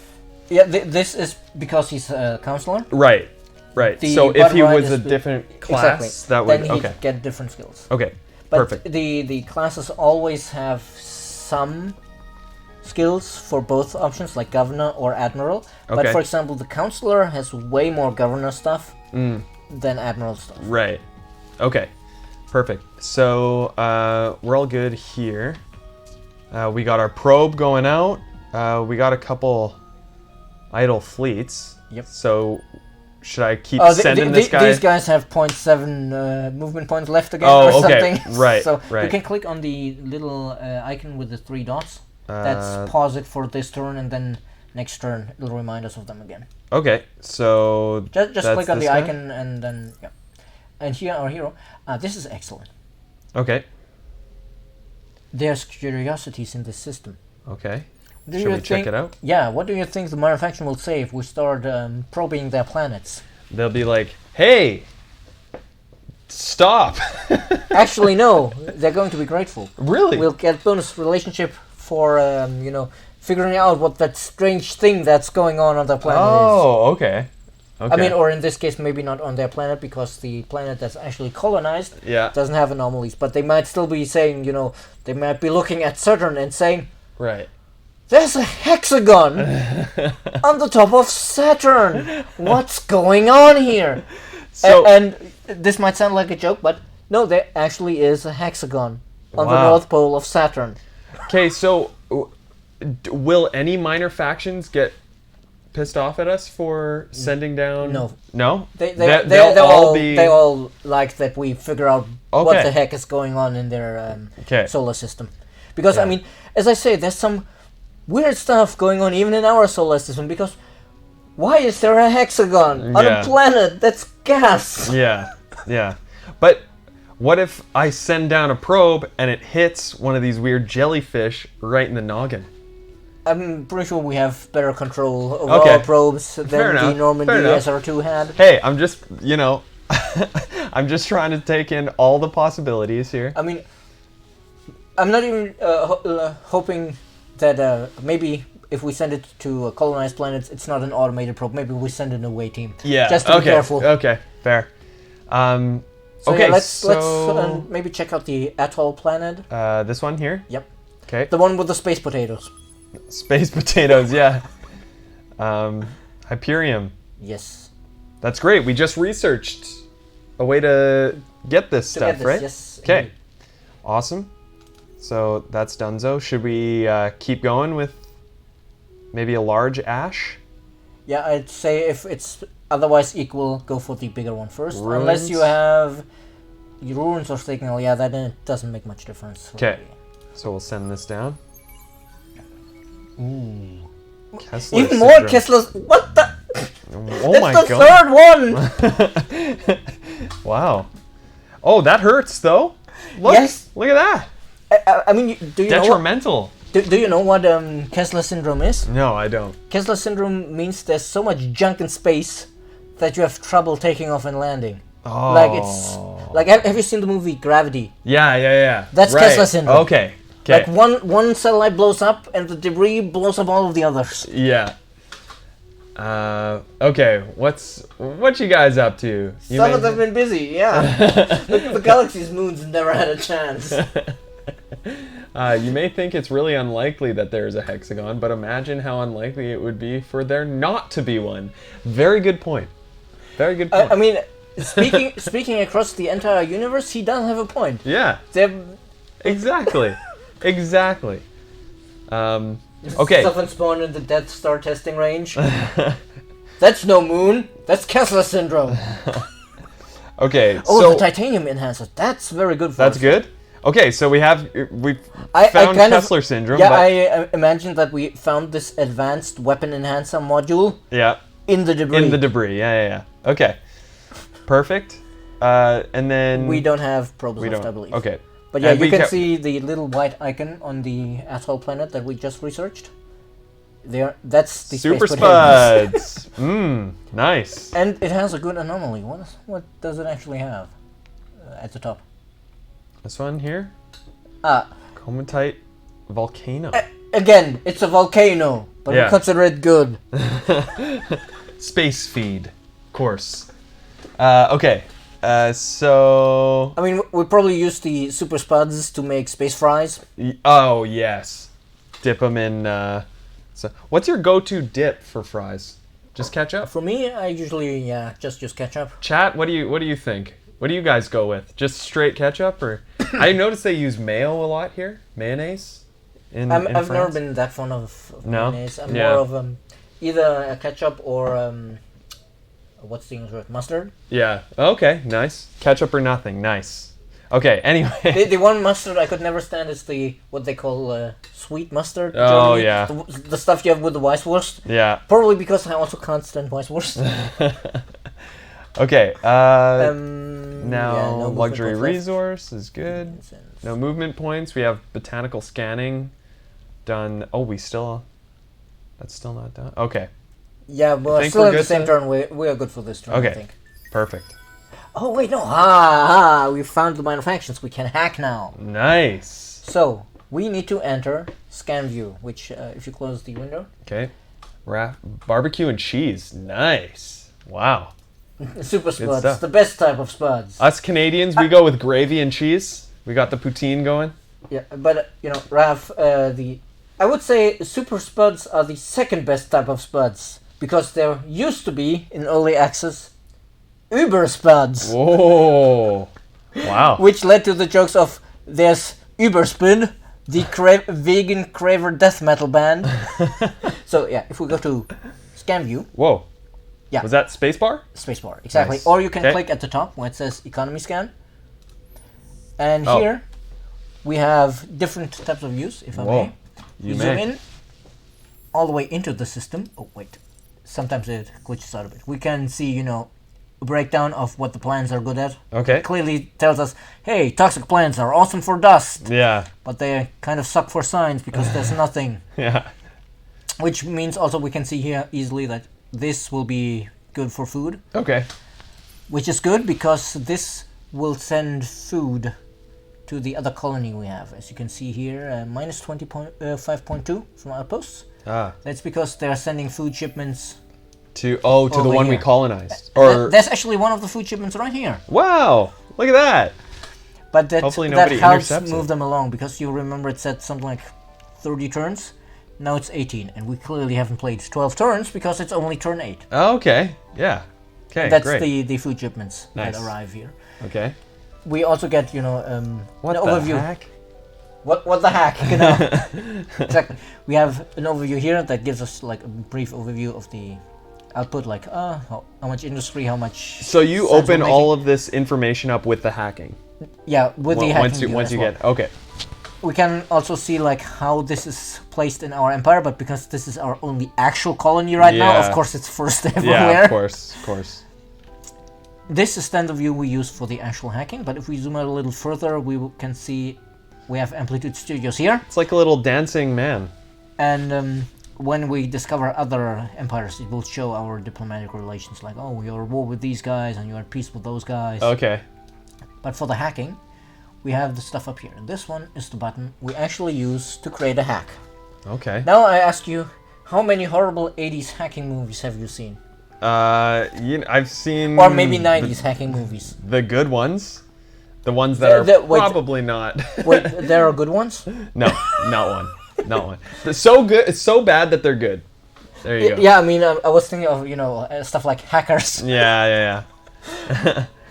Yeah, this is because he's a counselor. Right, right. The So if bottom he right was is a the- different class, Exactly. that would... Then he'd Okay, get different skills. okay, But perfect. the classes always have some skills for both options, like governor or admiral. But Okay. for example, the counselor has way more governor stuff than admiral stuff. Right. Okay. Perfect. So we're all good here. We got our probe going out. We got a couple idle fleets. Yep. So should I keep Oh, sending this guy? These guys have 0.7 movement points left again Oh, or okay. something. Right, So right. you can click on the little icon with the 3 dots. Uh, That's pause it for this turn, and then next turn it'll remind us of them again. Okay. So Just that's click on this the guy? icon, and then yeah. And here our hero. This is excellent. Okay. There's curiosities in this system. Okay. Do Should you we check think- it out? Yeah, what do you think the Marin faction will say if we start probing their planets? They'll be like, "Hey, stop!" Actually, no, they're going to be grateful. Really? We'll get bonus relationship for figuring out what that strange thing that's going on their planet is. Oh, okay. Okay. I mean, or in this case, maybe not on their planet, because the planet that's actually colonized yeah. doesn't have anomalies. But they might still be saying, they might be looking at Saturn and saying, Right. "There's a hexagon on the top of Saturn. What's going on here?" So And this might sound like a joke, but no, there actually is a hexagon on the Wow. North Pole of Saturn. okay, so will any minor factions get pissed off at us for sending down? No. No. They all like that we figure out what Okay. the heck is going on in their Okay. solar system. Because, Yeah. I mean, as I say, there's some weird stuff going on even in our solar system, because why is there a hexagon on Yeah. a planet that's gas? Yeah. Yeah. But what if I send down a probe and it hits one of these weird jellyfish right in the noggin? I'm pretty sure we have better control over Okay. our probes than Fair the enough, Normandy fair enough. SR2 had. Hey, I'm just, I'm just trying to take in all the possibilities here. I mean, I'm not even hoping that maybe if we send it to colonized planets, it's not an automated probe. Maybe we send an away team. Yeah. Just to be okay. careful. Okay. Fair. So okay. yeah, let's so maybe check out the atoll planet. this one here. Yep. Okay. The one with the space potatoes. Space potatoes. Yeah. Hyperium. Yes. That's great. We just researched a way to get this To stuff, get this, right? yes. Okay. indeed. Awesome. So that's donezo. Should we keep going with maybe a large ash? Yeah, I'd say if it's otherwise equal, go for the bigger one first. Ruins? Unless you have ruins or signal, yeah, that doesn't make much difference. Okay. So we'll send this down. Ooh. Kessler Even more syndrome. Kessler's. What the? Oh That's my the god. third one! Wow. Oh, that hurts though. Look. Yes. Look at that. I mean, do you know what, Detrimental. do you know what Kessler syndrome is? No, I don't. Kessler syndrome means there's so much junk in space that you have trouble taking off and landing. Oh. Like it's like have you seen the movie Gravity? Yeah. That's right. Kessler syndrome. Okay. Like one satellite blows up and the debris blows up all of the others. Yeah. Okay. What you guys up to? You Some may- of them have been busy, yeah. the galaxy's moons never had a chance. You may think it's really unlikely that there's a hexagon, but imagine how unlikely it would be for there not to be one. Very good point. Very good point. I mean, speaking across the entire universe, he does have a point. yeah, They're exactly. Exactly. Okay. Stuff spawned in the Death Star testing range. That's no moon. That's Kessler syndrome. Okay, Oh, so the titanium enhancer. That's very good for that's us. good. Okay, so we've I found kind of- Kessler syndrome. Yeah, but, I imagine that we found this advanced weapon enhancer module yeah, in the debris. in the debris. Yeah. Okay, perfect. And then We don't have probes we left, don't. I believe. Okay. But yeah, And you we can kept- see the little white icon on the atoll planet that we just researched. That's the Super space potatoes. spuds. Nice. And it has a good anomaly. What does it actually have at the top? This one here, Ah, Comatite volcano. again, it's a volcano, but Yeah. we consider it good. Space feed course. Okay. So. I mean, we probably use the super spuds to make space fries. Oh yes. dip them in. So, what's your go-to dip for fries? Just ketchup? For me, I usually just use ketchup. Chat, what do you think? What do you guys go with? Just straight ketchup, or I noticed they use mayo a lot here, mayonnaise. In I've never France? been that fond of No? mayonnaise. I'm Yeah. more of either a ketchup or what's the English word? Mustard. Yeah. Okay. Nice. Ketchup or nothing. Nice. Okay. Anyway. The one mustard I could never stand is what they call sweet mustard. in Oh, Germany. yeah. The stuff you have with the Weisswurst. Yeah. Probably because I also can't stand Weisswurst. Okay. now Now no luxury movement points left. resource is good. No movement points. We have botanical scanning done. Oh, that's still not done. Okay. Yeah, but Think still we're at the good same to- turn. We are good for this turn. I Okay. think. Perfect. Oh wait, no! We found the minor factions. We can hack now. Nice. So we need to enter scan view, which if you close the window, Okay. Barbecue and cheese. Nice. Wow. super spuds, stuff. the best type of spuds. Us Canadians, we go with gravy and cheese. We got the poutine going. Yeah, but Raf, I would say super spuds are the second best type of spuds because there used to be in early access Uber spuds, Whoa. Wow. which led to the jokes of there's Uberspin, the vegan craver death metal band. So yeah, if we go to scan view, Whoa. Yeah. Was that spacebar? spacebar, exactly, Nice. or you can Okay. click at the top where it says economy scan, and Oh. here we have different types of views. If I Whoa. may, You zoom may. in all the way into the system. Oh wait, sometimes it glitches out a bit. We can see, a breakdown of what the plants are good at. Okay. Clearly tells us, hey, toxic plants are awesome for dust, Yeah. but they kind of suck for science because there's nothing. Yeah. Which means also we can see here easily that this will be good for food, Okay. which is good because this will send food to the other colony we have. As you can see here, minus 5.2 from outposts. Ah. That's because they're sending food shipments. To the Over one we here. colonized. Or There's actually one of the food shipments right here. wow. Look at that. But Hopefully that nobody helps intercepts move it. them along because you remember it said something like 30 turns. Now it's 18, and we clearly haven't played 12 turns because it's only turn 8. Oh, okay. Yeah. Okay. That's great. the food shipments Nice. that arrive here. Okay. We also get, What an the overview. heck? What the heck? Exactly. We have an overview here that gives us like a brief overview of the output, like how much industry, how much. So you sense we're open making. all of this information up with the hacking. Yeah, with the hacking once view you as get well. okay. We can also see like how this is placed in our empire, but because this is our only actual colony right now, Yeah. of course it's first Yeah, everywhere. of course. This is standard view we use for the actual hacking, but if we zoom out a little further, can see we have Amplitude Studios here, It's like a little dancing man. and when we discover other empires, it will show our diplomatic relations, like, oh, you're at war with these guys and you're at peace with those guys. Okay. But for the hacking, we have the stuff up here. And this one is the button we actually use to create a hack. Okay. Now I ask you, how many horrible 80s hacking movies have you seen? I've seen Or maybe 90s hacking movies? the good ones. The ones that Wait. probably not. Wait, there are good ones? No, not one. Not one. They're so good. It's so bad that they're good. There you go. Yeah, I mean, I was thinking of, stuff like hackers. Yeah.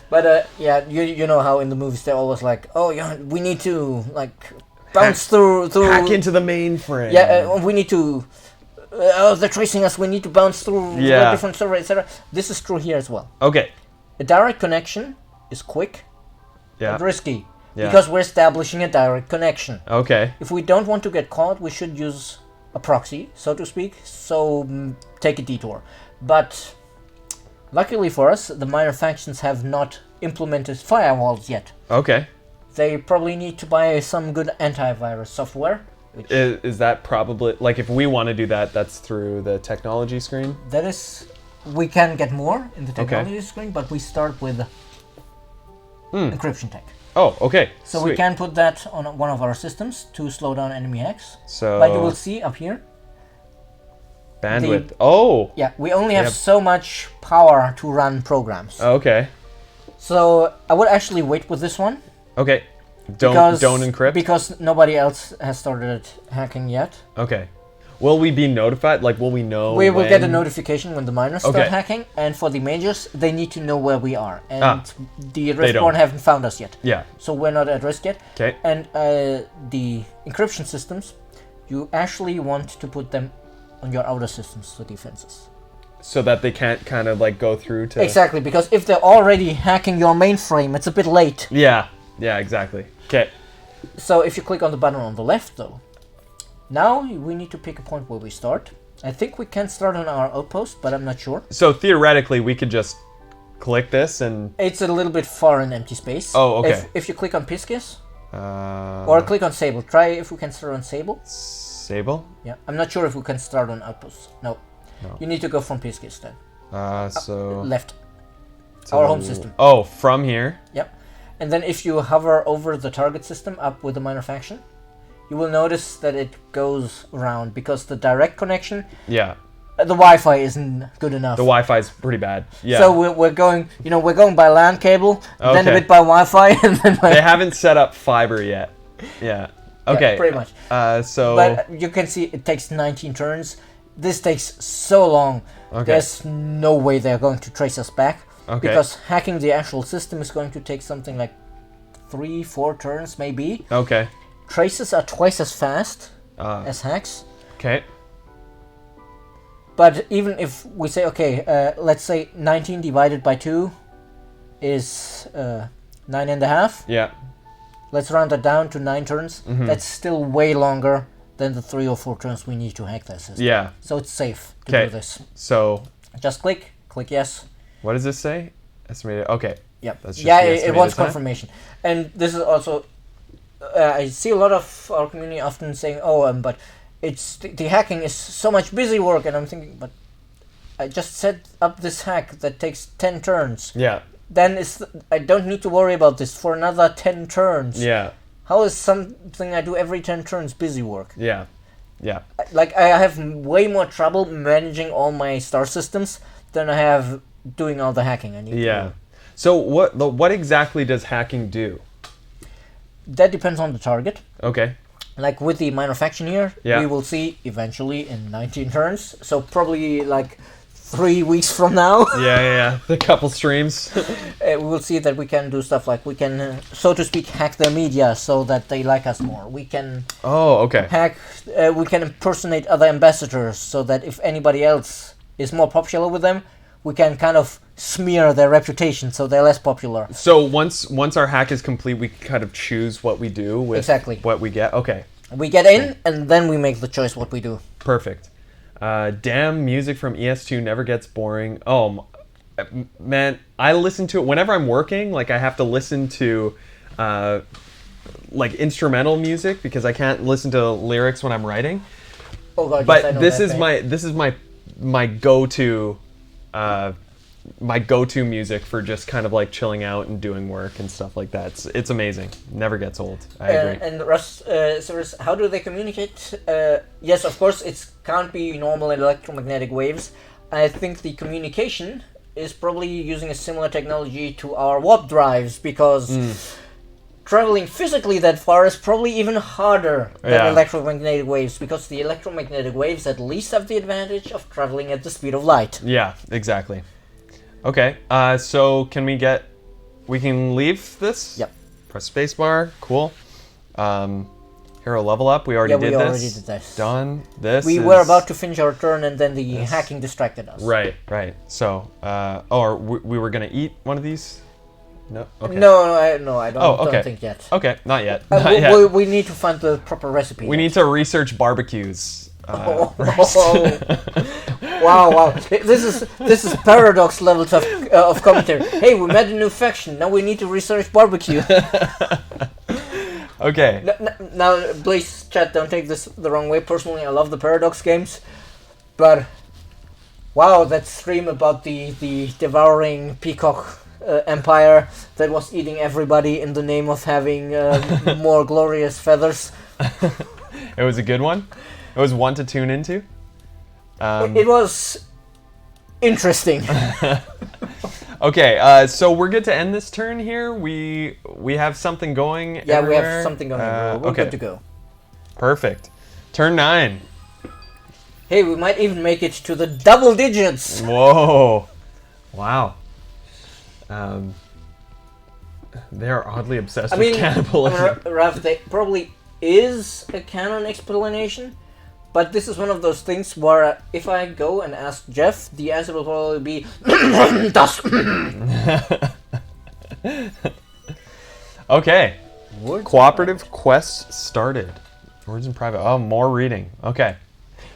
But yeah, you know how in the movies they're always like, oh yeah, we need to like bounce through Hack into the mainframe. yeah, we need to. Oh, they're tracing us. We need to bounce through Yeah. different servers, etc. This is true here as well. Okay. A direct connection is quick Yeah. but risky Yeah. because we're establishing a direct connection. Okay. If we don't want to get caught, we should use a proxy, so to speak. So take a detour. But luckily for us, the minor factions have not implemented firewalls yet. Okay. They probably need to buy some good antivirus software. Which Is that probably like if we want to do that? That's through the technology screen. that is, we can get more in the technology screen, but we start with encryption tech. Oh, okay. So Sweet. we can put that on one of our systems to slow down enemy hacks. So But you will see up here, bandwidth. Oh. yeah, we only have Yep. so much power to run programs. Okay. So I would actually wait with this one. Okay. Don't encrypt? Because nobody else has started hacking yet. Okay. Will we be notified? Like, will we know We will when? get a notification when the miners start Okay. hacking, and for the majors, they need to know where we are. And the They don't. Respawn haven't found us yet. Yeah. So we're not at risk yet. Okay. And the encryption systems, you actually want to put them on your outer systems, the defenses. So that they can't kind of like go through to... Exactly, because if they're already hacking your mainframe, it's a bit late. Yeah. Yeah, exactly. Okay. So if you click on the button on the left, though, now we need to pick a point where we start. I think we can start on our outpost, but I'm not sure. So theoretically, we could just click this and... It's a little bit far in empty space. Oh, okay. If you click on Pisces, Uh, or click on Sable. Try if we can start on Sable. Sable? Yeah, I'm not sure if we can start on Outpost. No. No. You need to go from Pisces then. So... Left. so- Our home system. Oh, from here? Yep. And then if you hover over the target system up with the minor faction, you will notice that it goes around because the direct connection, Yeah. the Wi-Fi isn't good enough. The Wi-Fi's pretty bad. Yeah. So we're going, we're going by LAN cable, then a Okay. bit by Wi-Fi, and then by... They haven't set up fiber yet. Yeah. Okay. Yeah, pretty much. So... But you can see it takes 19 turns. This takes so long. Okay. There's no way they're going to trace us back. Okay. Because hacking the actual system is going to take something like 3-4 turns, maybe. Okay. Traces are twice as fast Uh, as hacks. okay. But even if we say, okay, let's say 19 divided by 2 is 9.5. Yeah. Let's round that down to 9 turns. Mhm. That's still way longer than the 3 or 4 turns we need to hack that system. Yeah. So it's safe to Okay. do this. So, Just click yes. what does this say? Estimated. Okay. Yep. That's just Yeah, the it estimated wants time? confirmation. And this is also, I see a lot of our community often saying, oh, but it's the hacking is so much busy work, and I'm thinking, but I just set up this hack that takes 10 turns. Yeah. Then I don't need to worry about this for another 10 turns. Yeah. How is something I do every 10 turns busy work? Yeah. Yeah. Like, I have way more trouble managing all my star systems than I have doing all the hacking I need to Yeah. do. So what exactly does hacking do? That depends on the target. Okay. Like with the minor faction here, Yeah. we will see eventually in 19 turns. So probably like 3 weeks from now, Yeah. The couple streams. we will see that we can do stuff like we can, so to speak, hack their media so that they like us more. We can Oh, okay. hack, we can impersonate other ambassadors so that if anybody else is more popular with them, we can kind of smear their reputation so they're less popular. So once our hack is complete, we kind of choose what we do with Exactly. what we get. Okay. We get in and then we make the choice what we do. Perfect. Damn, music from ES2 never gets boring. Oh, man, I listen to it whenever I'm working. Like, I have to listen to, like, instrumental music because I can't listen to lyrics when I'm writing. Oh god, yes, I But know this that is pain. my go-to, my go-to music for just kind of like chilling out and doing work and stuff like that. It's amazing. Never gets old. I agree. And Russ, Cyrus, how do they communicate? Yes, of course, it can't be normal electromagnetic waves. I think the communication is probably using a similar technology to our warp drives because traveling physically that far is probably even harder than Yeah. electromagnetic waves because the electromagnetic waves at least have the advantage of traveling at the speed of light. Yeah, exactly. Okay, so we can leave this? Yep. Press spacebar, cool. Hero level up, we already did this. already did this. Done. This We is- were about to finish our turn and then the hacking distracted us. Right. So, we were gonna eat one of these? No? Okay. No, I don't, Oh, okay. don't think yet. Okay, not yet. Not yet. We need to find the proper recipe. We need to research barbecues. Wow. This is paradox levels of commentary. Hey, we met a new faction. Now we need to research barbecue. Okay. Now, please, chat, don't take this the wrong way. Personally, I love the paradox games, but wow, that stream about the devouring peacock empire that was eating everybody in the name of having more glorious feathers. It was a good one. It was one to tune into. It was interesting. Okay, so we're good to end this turn here. We have something going. Yeah, we everywhere. have something going on. We're okay. good to go. Perfect. Turn 9. Hey, we might even make it to the double digits. Whoa. Wow. They are oddly obsessed with cannibalism. Ralph, there probably is a canon explanation, but this is one of those things where if I go and ask Jeff, the answer will probably be das. Okay. Words Cooperative quest started. Words in private. Oh, more reading. Okay.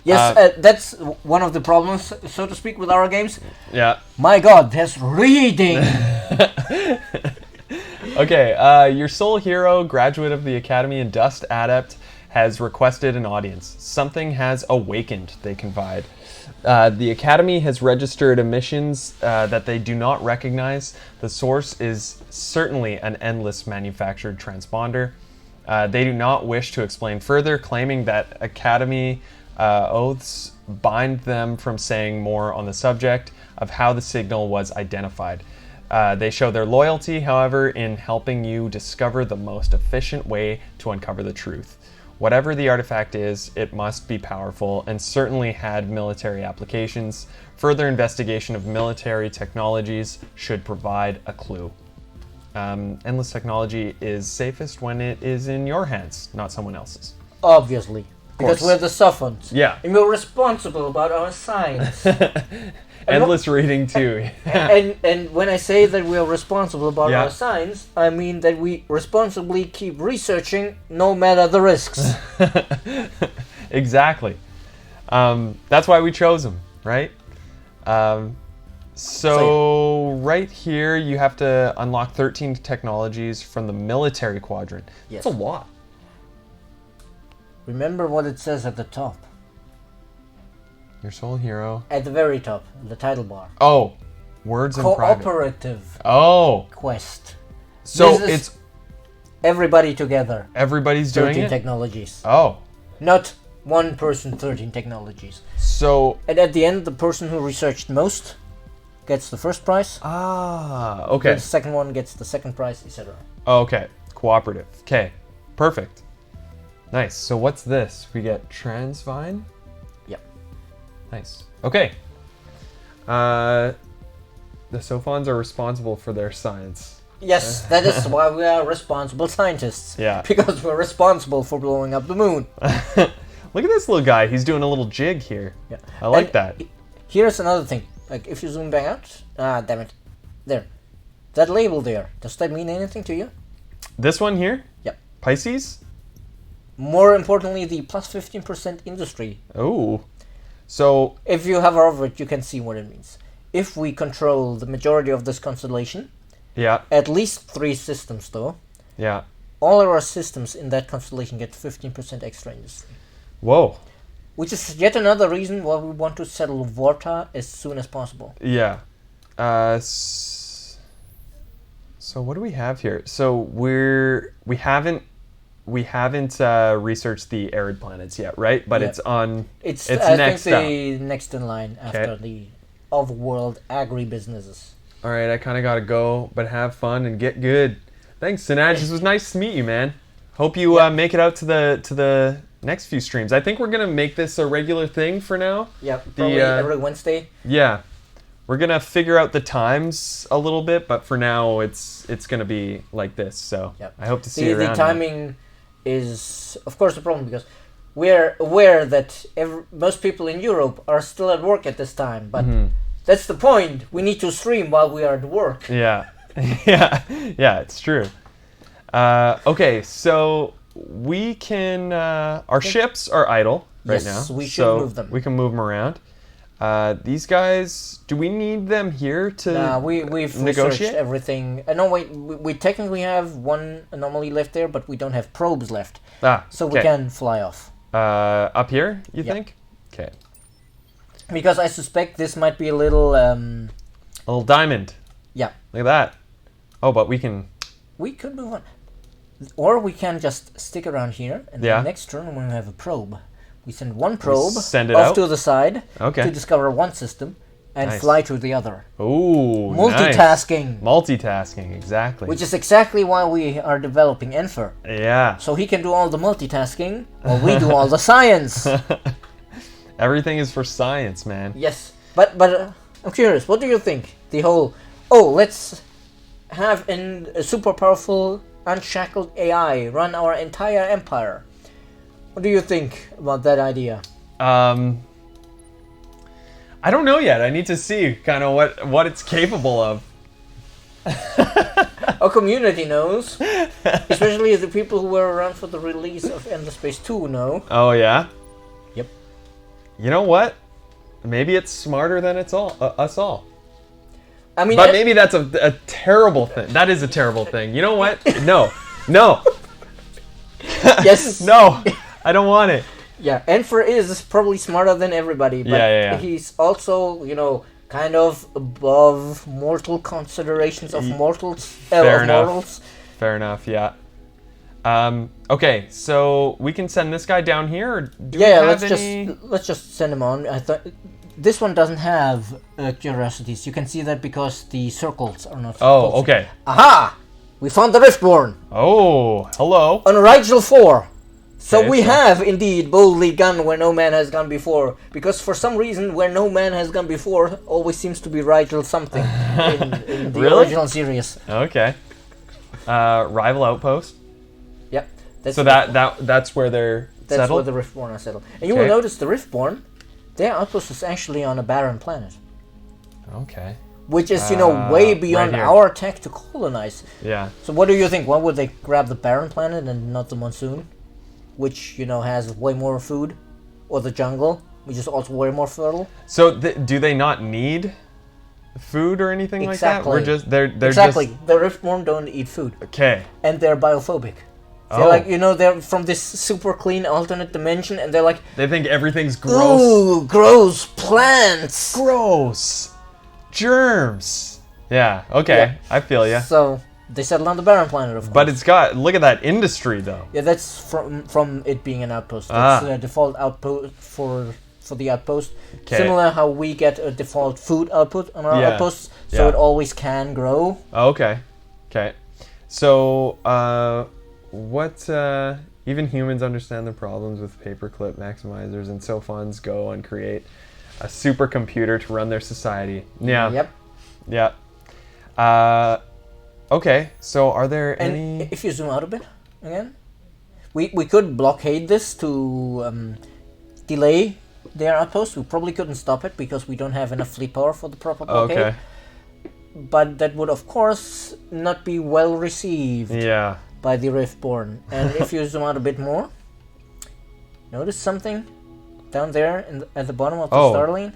Yes, that's one of the problems, so to speak, with our games. Yeah. My God, there's reading. Okay, your soul hero, graduate of the Academy and Dust Adept, has requested an audience. Something has awakened, they confide. The Academy has registered emissions that they do not recognize. The source is certainly an endless manufactured transponder. They do not wish to explain further, claiming that Academy oaths bind them from saying more on the subject of how the signal was identified. They show their loyalty, however, in helping you discover the most efficient way to uncover the truth. Whatever the artifact is, it must be powerful and certainly had military applications. Further investigation of military technologies should provide a clue. Endless technology is safest when it is in your hands, not someone else's. Obviously. Because course. we're the Sophons. Yeah. And we're responsible about our science. Endless reading too. and when I say that we are responsible about Yeah. our science, I mean that we responsibly keep researching no matter the risks. Exactly. That's why we chose them, right? So right here, you have to unlock 13 technologies from the military quadrant. Yes. That's a lot. Remember what it says at the top. Your soul hero. At the very top, the title bar. Oh, words in private. Cooperative Oh, quest. so This is it's everybody together. everybody's doing 13 it? technologies. Oh, Not one person, 13 technologies. so... And at the end, the person who researched most gets the first prize. Ah, The okay. second one gets the second prize, etc. Okay, cooperative. Okay, perfect. Nice. So what's this? We get Transvine? Yep. Nice. Okay. The Sophons are responsible for their science. Yes, that is why we are responsible scientists. Yeah. Because we're responsible for blowing up the moon. Look at this little guy. He's doing a little jig here. Yeah. I like And that. Here's another thing. Like, if you zoom back out... Ah, damn it. There. That label there, does that mean anything to you? This one here? Yep. Pisces? More importantly, the plus 15% industry. Oh. So, If you hover over it, you can see what it means. If we control the majority of this constellation, yeah, at least 3 systems though, yeah. all of our systems in that constellation get 15% extra industry. Whoa. Which is yet another reason why we want to settle Vorta as soon as possible. Yeah. So what do we have here? So we haven't researched the arid planets yet, right? But Yeah. it's on. It's next I up. think the next in line after the off-world agribusinesses. All right, I kind of gotta go, but have fun and get good. Thanks, Sinaj. This was nice to meet you, man. Hope you make it out to the next few streams. I think we're gonna make this a regular thing for now. Yeah, probably every Wednesday. Yeah, we're gonna figure out the times a little bit, but for now, it's gonna be like this. So Yep. I hope to see you The around. timing is, of course, a problem because we're aware that most people in Europe are still at work at this time, but that's the point. We need to stream while we are at work. Yeah, yeah, it's true. Okay, so we can. Our ships are idle right Yes, now. we should so move them. We can move them around. These guys, do we need them here to We've researched negotiate? everything. No, wait, we technically have one anomaly left there, but we don't have probes left. So we okay. can fly off. Up here, you Yeah. think? Okay. Because I suspect this might be a little... A little diamond. yeah, Look at that. Oh, but we can. we could move on. Or we can just stick around here, and Yeah. the next turn when we have a probe, we send one probe send it off out? to the side Okay. to discover one system, and Nice. fly to the other. Ooh, Multitasking. Nice. Multitasking, exactly. Which is exactly why we are developing Enfer. Yeah. So he can do all the multitasking, while we do all the science. Everything is for science, man. Yes, but I'm curious. What do you think? The whole let's have a super powerful, unshackled AI run our entire empire. What do you think about that idea? I don't know yet. I need to see kind of what it's capable of. Our community knows, especially the people who were around for the release of Endless Space 2 know. Oh yeah. Yep. You know what? Maybe it's smarter than us all. I mean, But maybe that's a terrible thing. That is a terrible thing. You know what? No. yes. No. I don't want it. Yeah, Enfer is probably smarter than everybody, but Yeah. he's also, kind of above mortal considerations of mortals. Fair enough. Mortals. Fair enough, yeah. Okay, so we can send this guy down here, or do we have any... let's just send him on. I thought this one doesn't have curiosities. You can see that because the circles are not. Oh, okay. Aha! We found the Riftborn Oh, hello. on Rigel 4. So Okay, we so- have indeed boldly gone where no man has gone before. Because for some reason, where no man has gone before always seems to be Rigel something in the Really? original series. Okay. Rival outpost. Yep. So that's where they're That's settled? where the Riftborn are settled. And you Okay. will notice the Riftborn, their outpost is actually on a barren planet. Okay. Which is, way beyond right here. our tech to colonize. Yeah. So what do you think? Why would they grab the barren planet and not the monsoon? Which, has way more food? Or the jungle, which is also way more fertile? So do they not need food or anything like that? Exactly. They're Exactly. just... The Riftborn don't eat food. Okay. And they're biophobic. Oh. They're they're from this super clean alternate dimension, and they're like, They think everything's gross. ooh, gross plants! Gross. Germs. Yeah, okay. Yeah. I feel ya. So, they settled on the barren planet, of course. But it's got... Look at that industry, though. Yeah, that's from it being an outpost. That's Ah. the default outpost for the outpost. 'Kay. Similar how we get a default food output on our Yeah. outposts, so Yeah. it always can grow. Oh, okay. Okay. So, even humans understand the problems with paperclip maximizers, and so funds go and create a supercomputer to run their society. Yeah. Yep. Yeah. Okay. So, are there And any? if you zoom out a bit again, we could blockade this to delay their outpost. We probably couldn't stop it because we don't have enough fleet power for the proper blockade. Okay. But that would, of course, not be well received Yeah. by the Riftborn. And if you zoom out a bit more, notice something down there at the bottom of the Oh. Starling?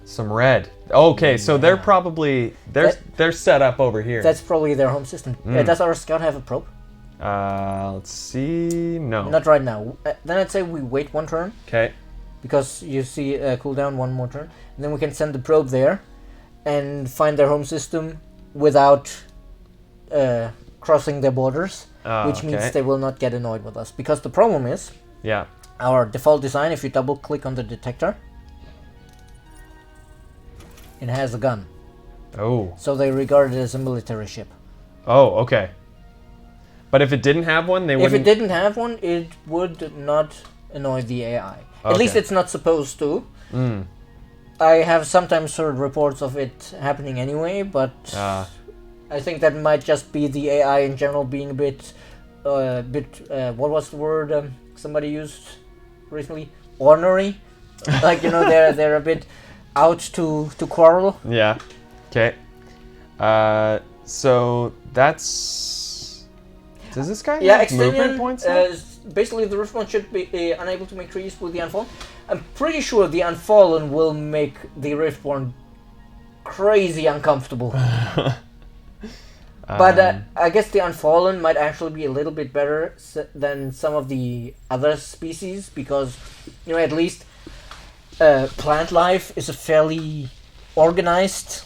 Some red. Okay. So they're Yeah. probably they're set up over here. That's probably their home system. Does our scout have a probe? Let's see. No. Not right now. Then I'd say we wait one turn, Okay. because you see cooldown one more turn. And then we can send the probe there and find their home system without crossing their borders, which means okay. they will not get annoyed with us. Because the problem is, Yeah. our default design, if you double click on the detector, it has a gun. Oh. So they regard it as a military ship. Oh. Okay. But if it didn't have one, they If wouldn't. it didn't have one, it would not annoy the AI. At Okay. least it's not supposed to. I have sometimes heard reports of it happening anyway, but I think that might just be the AI in general being a bit, what was the word somebody used recently? Ornery. Like, they're a bit out to quarrel. Yeah. Okay. So that's. Does this guy Yeah, have movement Extinian, points? now? basically the Riftborn should be unable to make treaties with the Unfallen. I'm pretty sure the Unfallen will make the Riftborn crazy uncomfortable. But I guess the Unfallen might actually be a little bit better than some of the other species, because, at least plant life is a fairly organized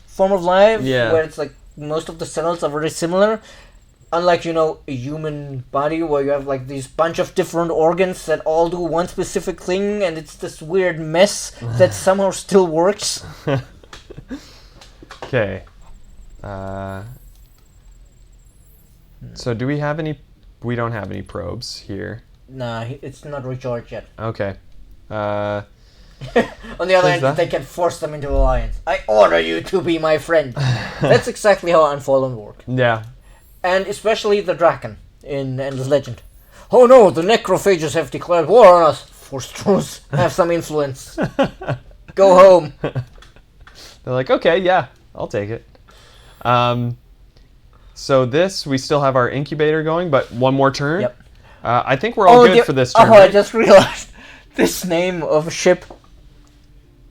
form of life, Yeah. where it's like most of the cells are very similar. unlike, a human body where you have like these bunch of different organs that all do one specific thing, and it's this weird mess that somehow still works. Okay. So do we have any? We don't have any probes here. Nah, it's not recharged yet. Okay. On the other hand, they can force them into alliance. I order you to be my friend. That's exactly how Unfallen work. Yeah. And especially the Draken in Endless Legend. Oh no, the necrophages have declared war on us. Force truce, have some influence. Go home. They're like, okay, yeah, I'll take it. So we still have our incubator going, but one more turn. Yep. I think we're all good for this turn. Oh, right? I just realized this name of a ship,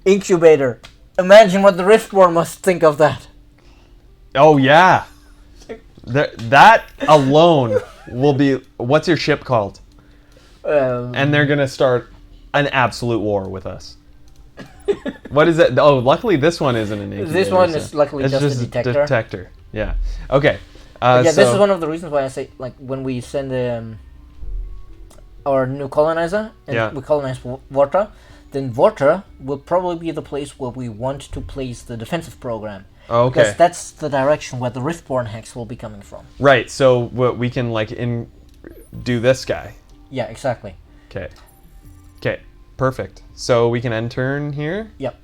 Incubator. Imagine what the Riftborn must think of that. Oh yeah. That alone will be. What's your ship called? And they're gonna start an absolute war with us. What is it? Oh, luckily this one isn't an incubator. This one is luckily it's just a detector. Detector. Yeah. Okay. This is one of the reasons why I say, like, when we send our new colonizer and we colonize Vorta, then Vorta will probably be the place where we want to place the defensive program. Okay. Because that's the direction where the Riftborn hex will be coming from. Right. So we can do this guy. Yeah, exactly. Okay. Okay. Perfect. So we can end turn here. Yep.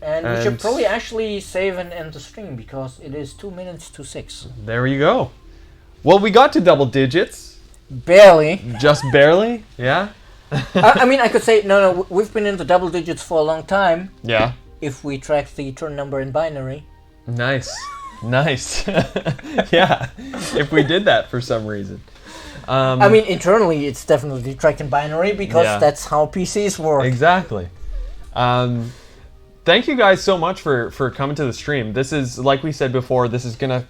And we should probably actually save and end the stream because it is 2 minutes to 6. There you go. Well, we got to double digits. Barely. Just barely. Yeah. I mean, I could say no. We've been in the double digits for a long time. Yeah. If we track the turn number in binary. Nice. Yeah. If we did that for some reason. I mean, internally, it's definitely tracked in binary because that's how PCs work. Exactly. Thank you guys so much for coming to the stream. This is, like we said before, this is gonna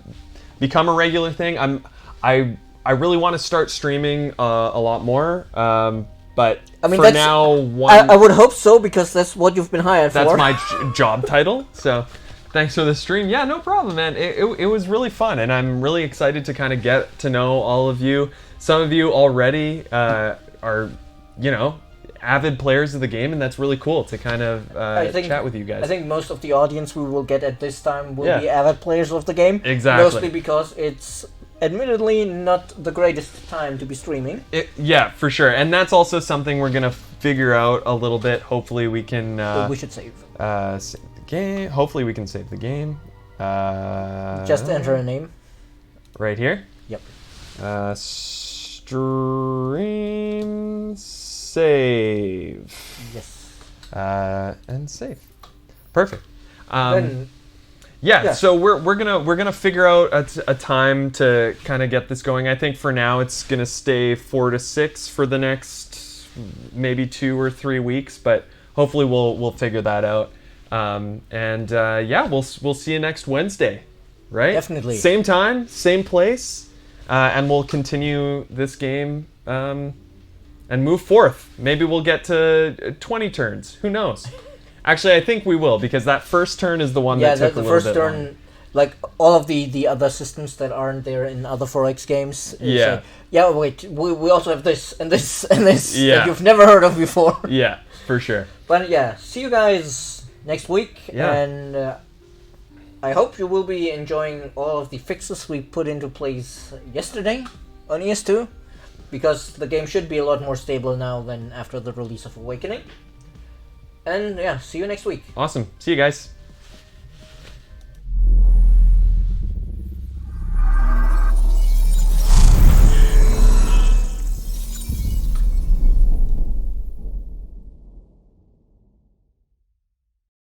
become a regular thing. I really want to start streaming a lot more. But I mean, for now, I would hope so because that's what you've been hired for. That's my job title. So, thanks for the stream. Yeah, no problem, man. It was really fun, and I'm really excited to kind of get to know all of you. Some of you already are, avid players of the game, and that's really cool to kind of chat with you guys. I think most of the audience we will get at this time will be avid players of the game. Exactly. Mostly because it's admittedly not the greatest time to be streaming. Yeah, for sure. And that's also something we're going to figure out a little bit. Hopefully we can... we should save. Save the game. Hopefully we can save the game. Just enter a name. Right here? Yep. Stream save. Yes. And save. Perfect. Then... Yeah, so we're gonna figure out a time to kind of get this going. I think for now it's gonna stay 4 to 6 for the next maybe 2 or 3 weeks, but hopefully we'll figure that out. We'll see you next Wednesday, right? Definitely. Same time, same place, and we'll continue this game and move forth. Maybe we'll get to 20 turns. Who knows? Actually, I think we will, because that first turn is the one that took a little bit the first turn, long. like all of the other systems that aren't there in other 4X games. Yeah. Wait, we also have this and this and this Yeah. that you've never heard of before. Yeah, for sure. But yeah, see you guys next week. Yeah. And I hope you will be enjoying all of the fixes we put into place yesterday on ES2, because the game should be a lot more stable now than after the release of Awakening. And yeah, see you next week. Awesome. See you guys.